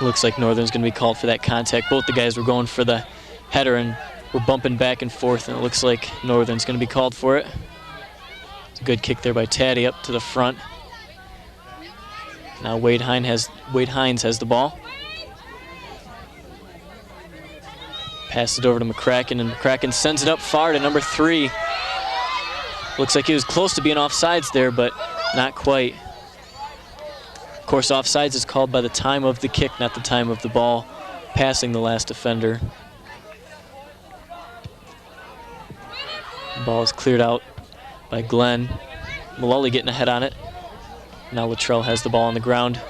Looks like Northern's going to be called for that contact. Both the guys were going for the header and were bumping back and forth, and it looks like Northern's going to be called for it. It's a good kick there by Taddy up to the front. Now Wade Hines has the ball. Passes it over to McCracken, and McCracken sends it up far to number 3. Looks like he was close to being offsides there, but not quite. Of course, offsides is called by the time of the kick, not the time of the ball passing the last defender. The ball is cleared out by Glenn. Mullally getting ahead on it. Now Luttrell has the ball on the ground.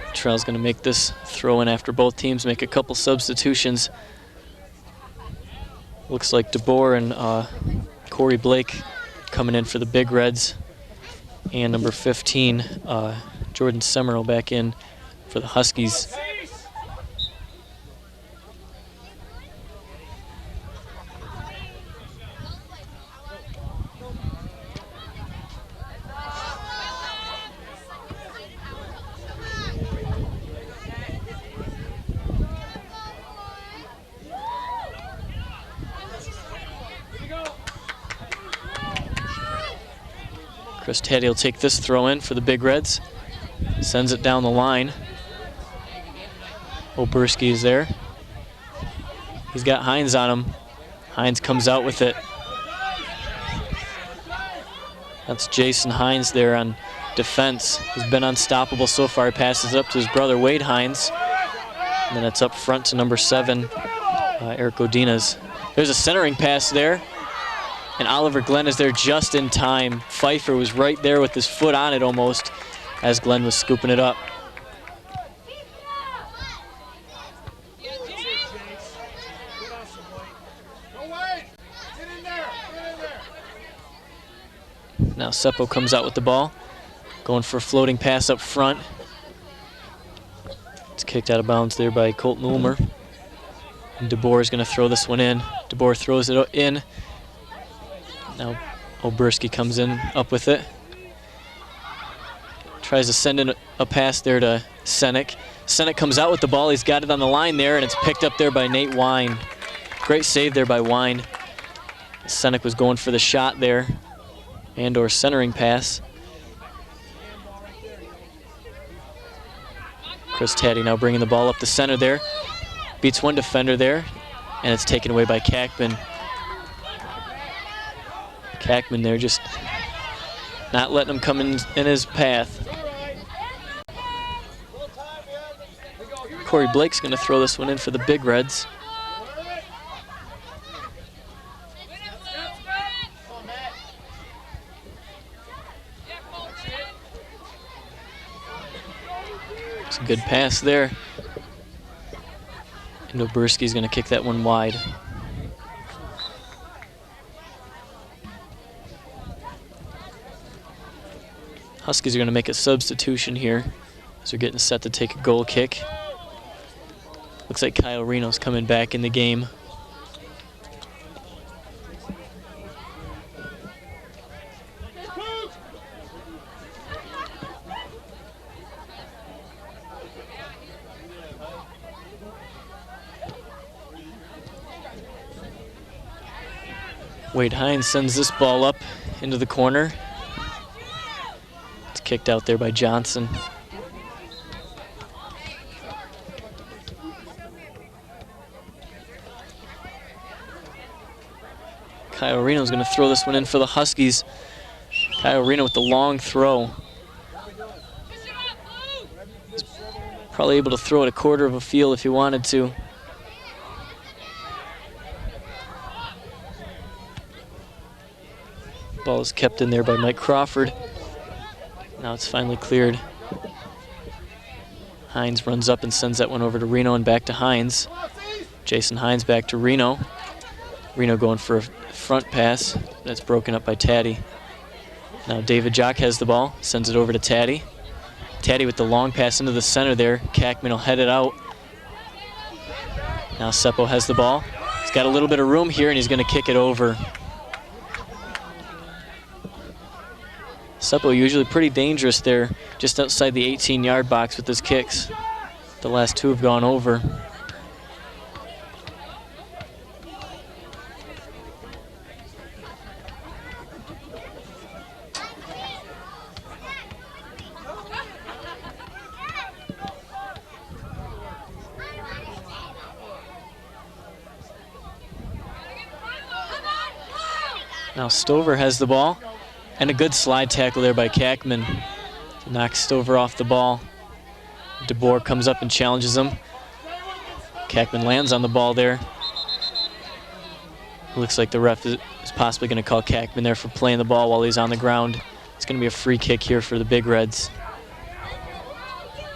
Luttrell's going to make this throw in after both teams make a couple substitutions. Looks like DeBoer and Corey Blake coming in for the Big Reds. And number 15, Jordan Semmerl back in for the Huskies. Chris Taddy will take this throw in for the Big Reds. Sends it down the line. Oberski is there. He's got Hines on him. Hines comes out with it. That's Jason Hines there on defense. He's been unstoppable so far. He passes it up to his brother Wade Hines. And then it's up front to number 7, Eric Godinez. There's a centering pass there. And Oliver Glenn is there just in time. Pfeiffer was right there with his foot on it almost as Glenn was scooping it up. Now Seppo comes out with the ball, going for a floating pass up front. It's kicked out of bounds there by Colton Ulmer. And DeBoer is going to throw this one in. DeBoer throws it in. Now Oberski comes in up with it. Tries to send in a pass there to Senek. Senek comes out with the ball. He's got it on the line there, and it's picked up there by Nate Wine. Great save there by Wine. Senek was going for the shot there and/or centering pass. Chris Taddy now bringing the ball up the center there. Beats one defender there, and it's taken away by Kackman. Kackman there just not letting him come in his path. Corey Blake's going to throw this one in for the Big Reds. It's a good pass there. And Oberski's going to kick that one wide. Huskies are going to make a substitution here as they're getting set to take a goal kick. Looks like Kyle Reno's coming back in the game. Wade Hines sends this ball up into the corner. It's kicked out there by Johnson. Kyle Reno's going to throw this one in for the Huskies. Kyle Reno with the long throw. He's probably able to throw it a quarter of a field if he wanted to. Ball is kept in there by Mike Crawford. Now it's finally cleared. Hines runs up and sends that one over to Reno and back to Hines. Jason Hines back to Reno. Reno going for a front pass. That's broken up by Taddy. Now David Jock has the ball, sends it over to Taddy. Taddy with the long pass into the center there. Kackman will head it out. Now Seppo has the ball. He's got a little bit of room here and he's going to kick it over. Seppo usually pretty dangerous there, just outside the 18-yard box with his kicks. The last two have gone over. Now Stover has the ball. And a good slide tackle there by Kackman to knock Stover off the ball. DeBoer comes up and challenges him. Kackman lands on the ball there. Looks like the ref is possibly going to call Kackman there for playing the ball while he's on the ground. It's going to be a free kick here for the Big Reds.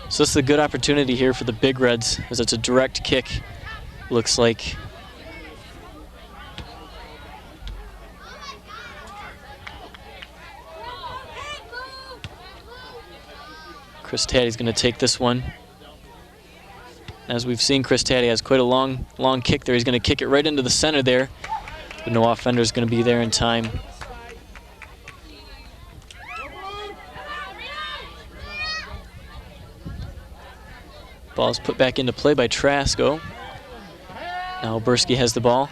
So this is a good opportunity here for the Big Reds as it's a direct kick, looks like. Chris Taddy's going to take this one. As we've seen, Chris Taddy has quite a long kick there. He's going to kick it right into the center there, but no offender is going to be there in time. Ball's put back into play by Trasco. Now Oberski has the ball.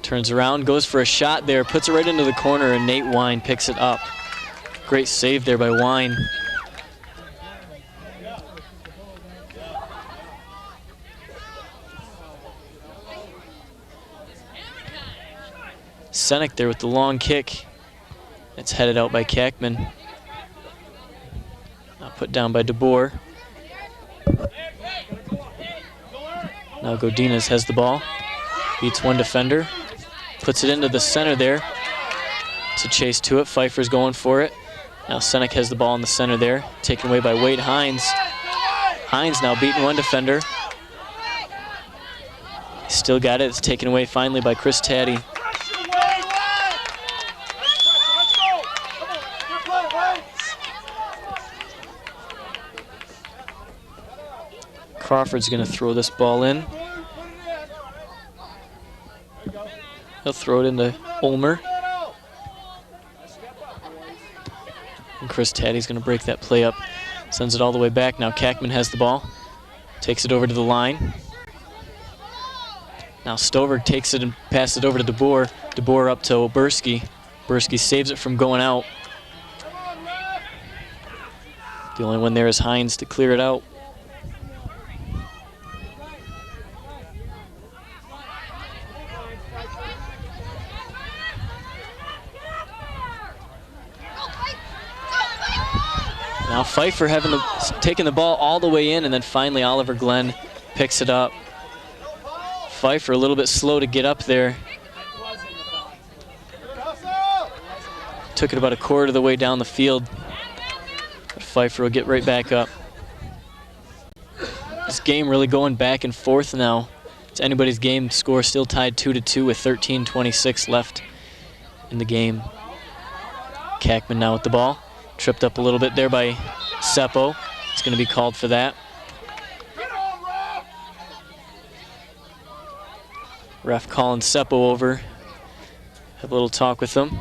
Turns around, goes for a shot there, puts it right into the corner, and Nate Wine picks it up. Great save there by Wine. Senek there with the long kick. It's headed out by Kackman. Now put down by DeBoer. Now Godinez has the ball. Beats one defender. Puts it into the center there. It's a chase to it. Pfeiffer's going for it. Now Senek has the ball in the center there. Taken away by Wade Hines. Hines now beating one defender. Still got it. It's taken away finally by Chris Taddy. Crawford's going to throw this ball in. He'll throw it into Ulmer. And Chris Taddy's going to break that play up. Sends it all the way back. Now Kackman has the ball. Takes it over to the line. Now Stover takes it and passes it over to DeBoer. DeBoer up to Oberski. Oberski saves it from going out. The only one there is Hines to clear it out. Now Pfeiffer taking the ball all the way in, and then finally Oliver Glenn picks it up. Pfeiffer a little bit slow to get up there. Took it about a quarter of the way down the field. But Pfeiffer will get right back up. This game really going back and forth now. It's anybody's game. Score still tied 2-2 with 13:26 left in the game. Kackman now with the ball. Tripped up a little bit there by Seppo. It's going to be called for that. Ref calling Seppo over. Have a little talk with him.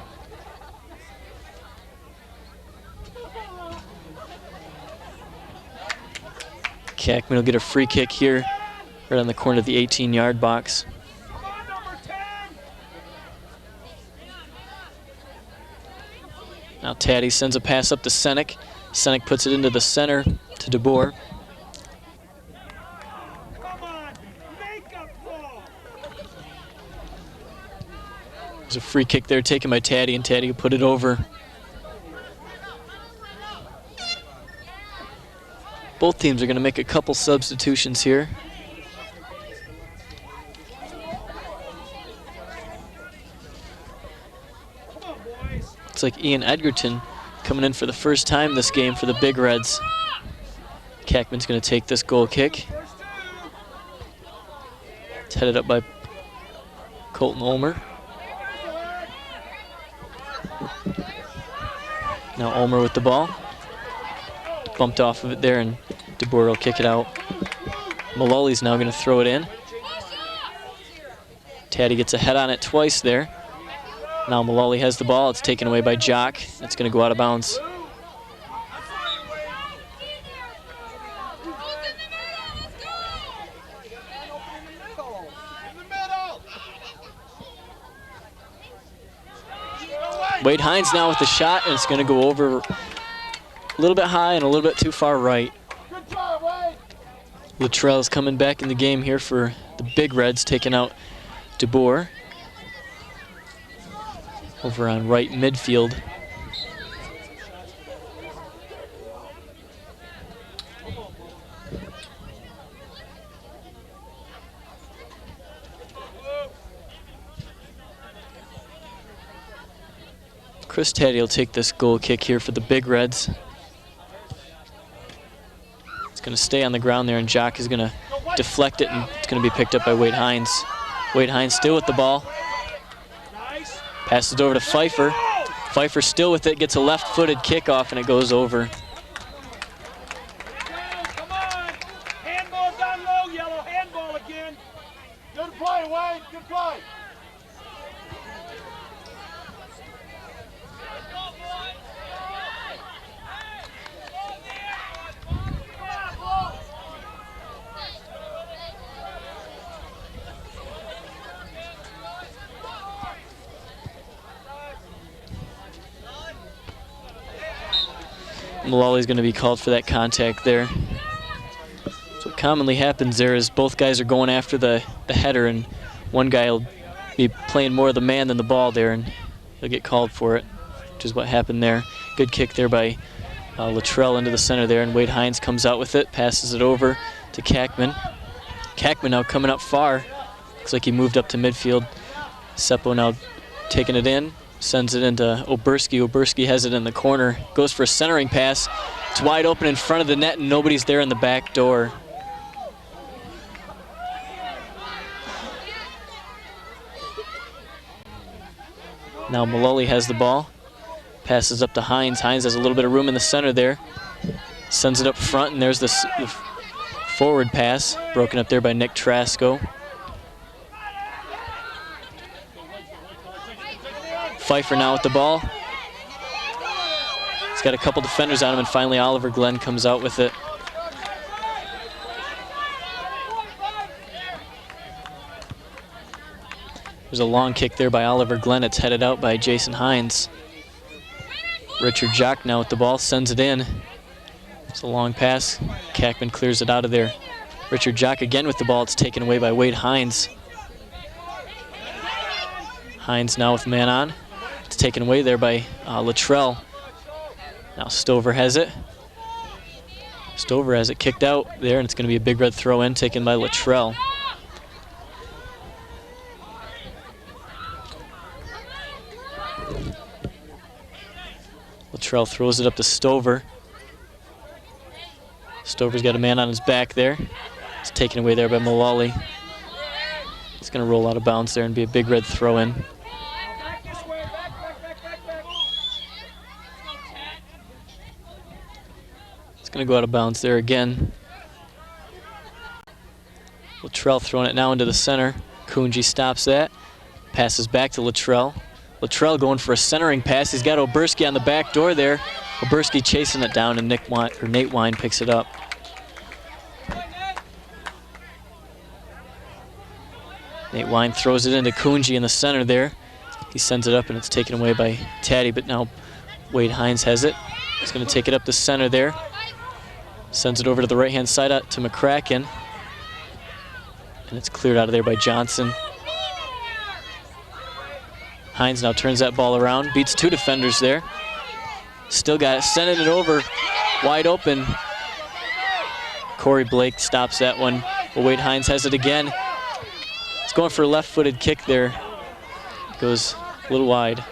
Kackman will get a free kick here, right on the corner of the 18-yard box. Now Taddy sends a pass up to Senek. Senek puts it into the center to DeBoer. There's a free kick there taken by Taddy, and Taddy will put it over. Both teams are going to make a couple substitutions here. Looks like Ian Edgerton coming in for the first time this game for the Big Reds. Kackman's going to take this goal kick. It's headed up by Colton Ulmer. Now Ulmer with the ball. Bumped off of it there, and DeBoer will kick it out. Mullally now going to throw it in. Taddy gets a head on it twice there. Now Mullally has the ball. It's taken away by Jock. It's going to go out of bounds. Wade Hines now with the shot, and it's going to go over a little bit high and a little bit too far right. Luttrell's coming back in the game here for the Big Reds, taking out DeBoer over on right midfield. Chris Taddy will take this goal kick here for the Big Reds. It's going to stay on the ground there, and Jock is going to deflect it, and it's going to be picked up by Wade Hines. Wade Hines still with the ball. Passes it over to Pfeiffer. Pfeiffer still with it, gets a left-footed kickoff, and it goes over. Come on! Handball down low, Yellow. Handball again. Good play, Wade. Good play. Mullally's going to be called for that contact there. So what commonly happens there is both guys are going after the header, and one guy will be playing more of the man than the ball there, and he'll get called for it, which is what happened there. Good kick there by Luttrell into the center there, and Wade Hines comes out with it, passes it over to Kackman. Kackman now coming up far. Looks like he moved up to midfield. Seppo now taking it in. Sends it into Oberski. Oberski has it in the corner. Goes for a centering pass. It's wide open in front of the net, and nobody's there in the back door. Now Mullally has the ball. Passes up to Hines. Hines has a little bit of room in the center there. Sends it up front, and there's the forward pass. Broken up there by Nick Trasco. Pfeiffer now with the ball. He's got a couple defenders on him, and finally Oliver Glenn comes out with it. There's a long kick there by Oliver Glenn. It's headed out by Jason Hines. Richard Jock now with the ball, sends it in. It's a long pass. Kackman clears it out of there. Richard Jock again with the ball. It's taken away by Wade Hines. Hines now with man on. It's taken away there by Luttrell. Now Stover has it. Stover has it kicked out there, and it's going to be a Big Red throw in taken by Luttrell. Luttrell throws it up to Stover. Stover's got a man on his back there. It's taken away there by Mullally. It's going to roll out of bounds there and be a Big Red throw in. It's going to go out of bounds there again. Luttrell throwing it now into the center. Kunji stops that. Passes back to Luttrell. Luttrell going for a centering pass. He's got Oberski on the back door there. Oberski chasing it down, and Nate Wine picks it up. Nate Wine throws it into Kunji in the center there. He sends it up, and it's taken away by Taddy, but now Wade Hines has it. He's going to take it up the center there. Sends it over to the right-hand side out to McCracken. And it's cleared out of there by Johnson. Hines now turns that ball around, beats two defenders there. Still got it, sending it over, wide open. Corey Blake stops that one. But Wade Hines has it again. He's going for a left-footed kick there. Goes a little wide.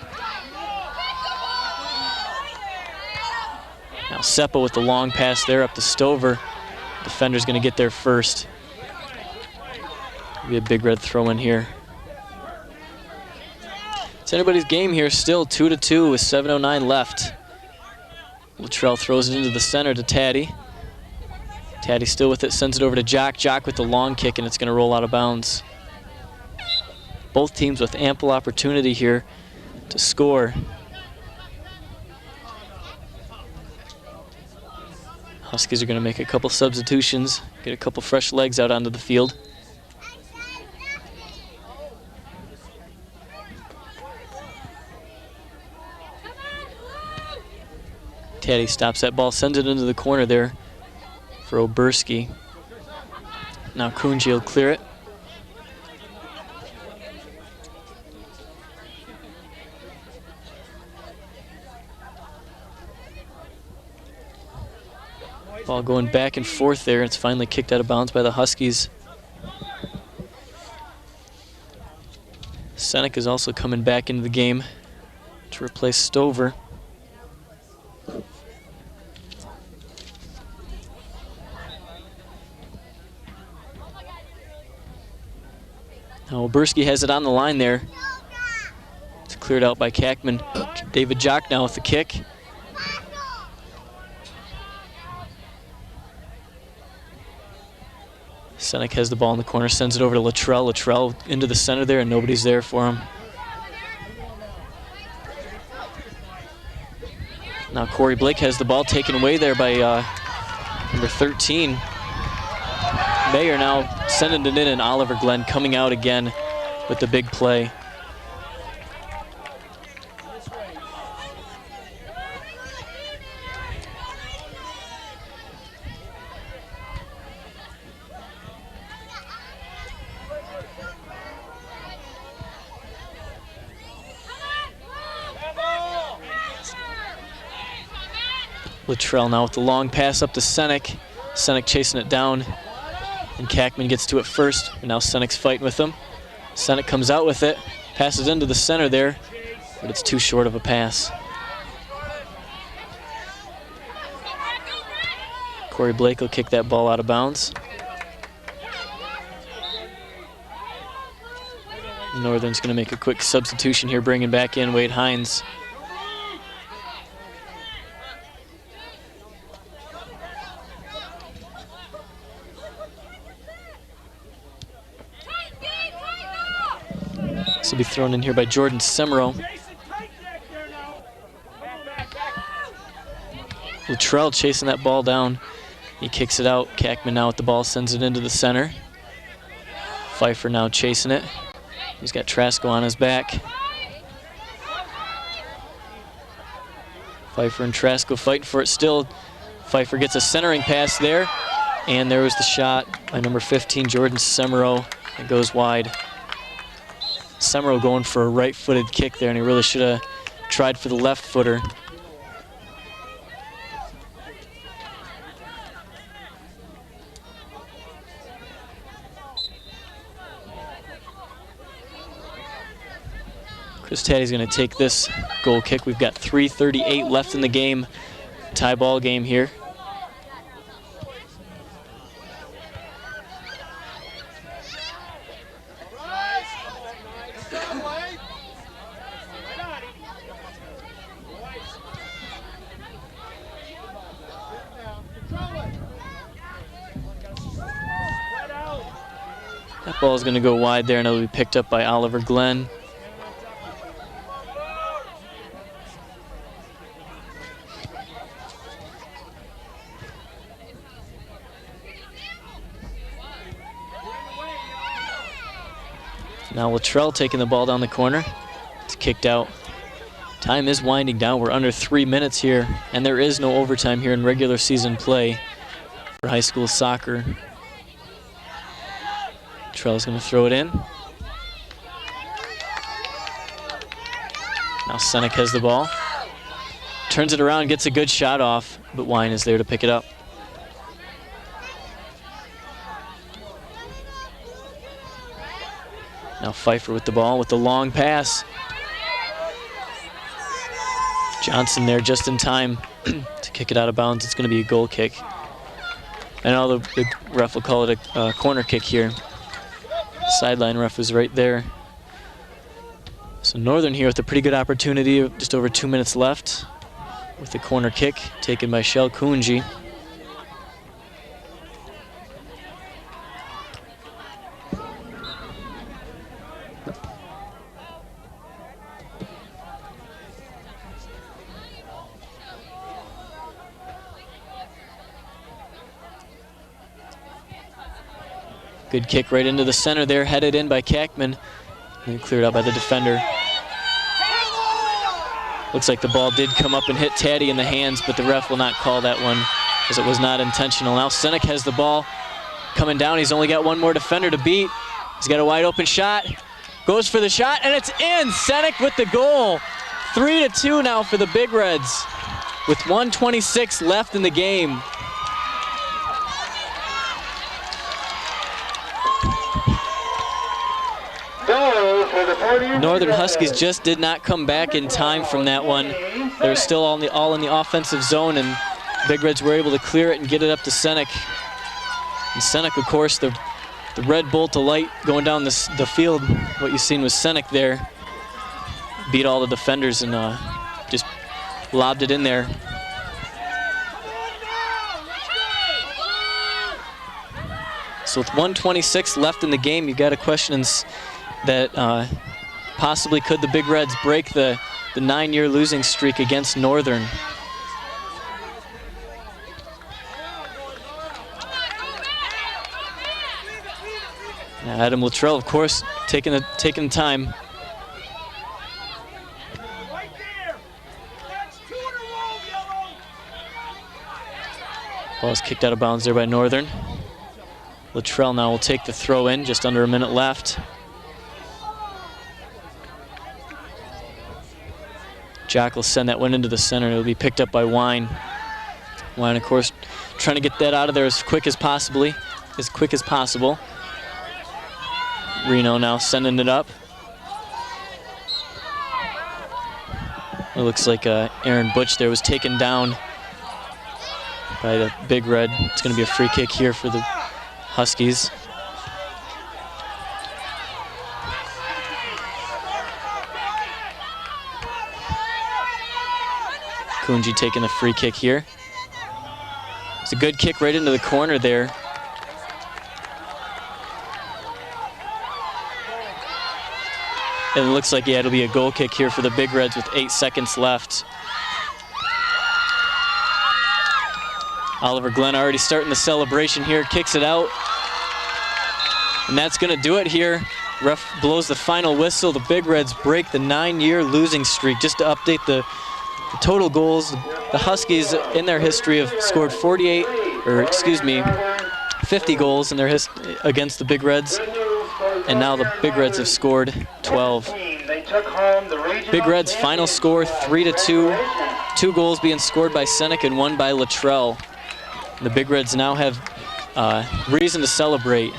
Now Seppa with the long pass there up to Stover. Defender's going to get there first. Be a big red throw in here. It's anybody's game here still, 2-2 with 7:09 left. Luttrell throws it into the center to Taddy. Taddy still with it, sends it over to Jock. Jock with the long kick, and it's going to roll out of bounds. Both teams with ample opportunity here to score. Huskies are going to make a couple substitutions, get a couple fresh legs out onto the field. Taddy stops that ball, sends it into the corner there for Oberski. Now Kunji will clear it. Ball going back and forth there. It's finally kicked out of bounds by the Huskies. Seneca is also coming back into the game to replace Stover. Now Oberski has it on the line there. It's cleared out by Kackman. David Jock now with the kick. Seneca has the ball in the corner, sends it over to Luttrell. Luttrell into the center there, and nobody's there for him. Now Corey Blake has the ball taken away there by number 13. Mayer now sending it in, and Oliver Glenn coming out again with the big play. Luttrell now with the long pass up to Senek. Senek chasing it down, and Kackman gets to it first, and now Senek's fighting with him. Senek comes out with it, passes into the center there, but it's too short of a pass. Corey Blake will kick that ball out of bounds. Northern's going to make a quick substitution here, bringing back in Wade Hines. This will be thrown in here by Jordan Semro. Luttrell chasing that ball down. He kicks it out. Kackman now with the ball, sends it into the center. Pfeiffer now chasing it. He's got Trasko on his back. Pfeiffer and Trasko fighting for it still. Pfeiffer gets a centering pass there, and there was the shot by number 15, Jordan Semro. It goes wide. Semro going for a right-footed kick there, and he really should have tried for the left footer. Chris Taddy's going to take this goal kick. We've got 3:38 left in the game. Tie ball game here. That ball is going to go wide there, and it'll be picked up by Oliver Glenn. Now Luttrell taking the ball down the corner. It's kicked out. Time is winding down. We're under 3 minutes here, and there is no overtime here in regular season play for high school soccer. Luttrell's going to throw it in. Now Senek has the ball. Turns it around, gets a good shot off, but Wine is there to pick it up. Now Pfeiffer with the ball with the long pass. Johnson there just in time to kick it out of bounds. It's going to be a goal kick. I know the ref will call it a corner kick here. The sideline ref was right there. So Northern here with a pretty good opportunity, just over 2 minutes left, with the corner kick taken by Shell Kunji. Good kick right into the center there, headed in by Kackman, and cleared out by the defender. Looks like the ball did come up and hit Taddy in the hands, but the ref will not call that one as it was not intentional. Now Senek has the ball coming down. He's only got one more defender to beat. He's got a wide open shot. Goes for the shot, and it's in. Senek with the goal. 3-2 now for the Big Reds with 1:26 left in the game. Northern Huskies just did not come back in time from that one. They were still all in the offensive zone, and Big Reds were able to clear it and get it up to Senek. And Senek, of course, the red bolt of light going down the field. What you've seen was Senek there. Beat all the defenders and just lobbed it in there. So with 1:26 left in the game, you've got a question that possibly could the Big Reds break the 9-year losing streak against Northern. Now Adam Luttrell, of course, taking the time. Right there. That's 2 in a row, Yellow. Ball is kicked out of bounds there by Northern. Luttrell now will take the throw in, just under a minute left. Jack will send that one into the center. It'll be picked up by Wine. Wine, of course, trying to get that out of there as quick as possible. Reno now sending it up. It looks like Aaron Butch there was taken down by the Big Red. It's going to be a free kick here for the Huskies. Kunji taking the free kick here. It's a good kick right into the corner there. And it looks like, yeah, it'll be a goal kick here for the Big Reds with 8 seconds left. Oliver Glenn already starting the celebration here, kicks it out. And that's gonna do it here. Ref blows the final whistle. The Big Reds break the 9-year losing streak. Just to update the total goals, the Huskies in their history have scored 50 goals in their against the Big Reds, and now the Big Reds have scored 12. Big Reds final score 3-2, 2 goals being scored by Senek and 1 by Luttrell. The Big Reds now have reason to celebrate.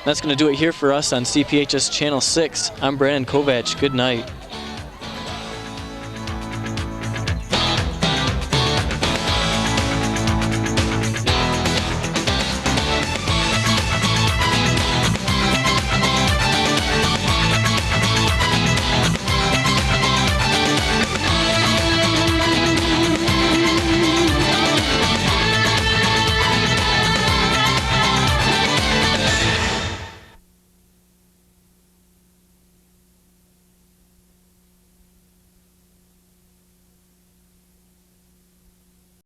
That's going to do it here for us on CPHS Channel 6. I'm Brandon Kovac. Good night.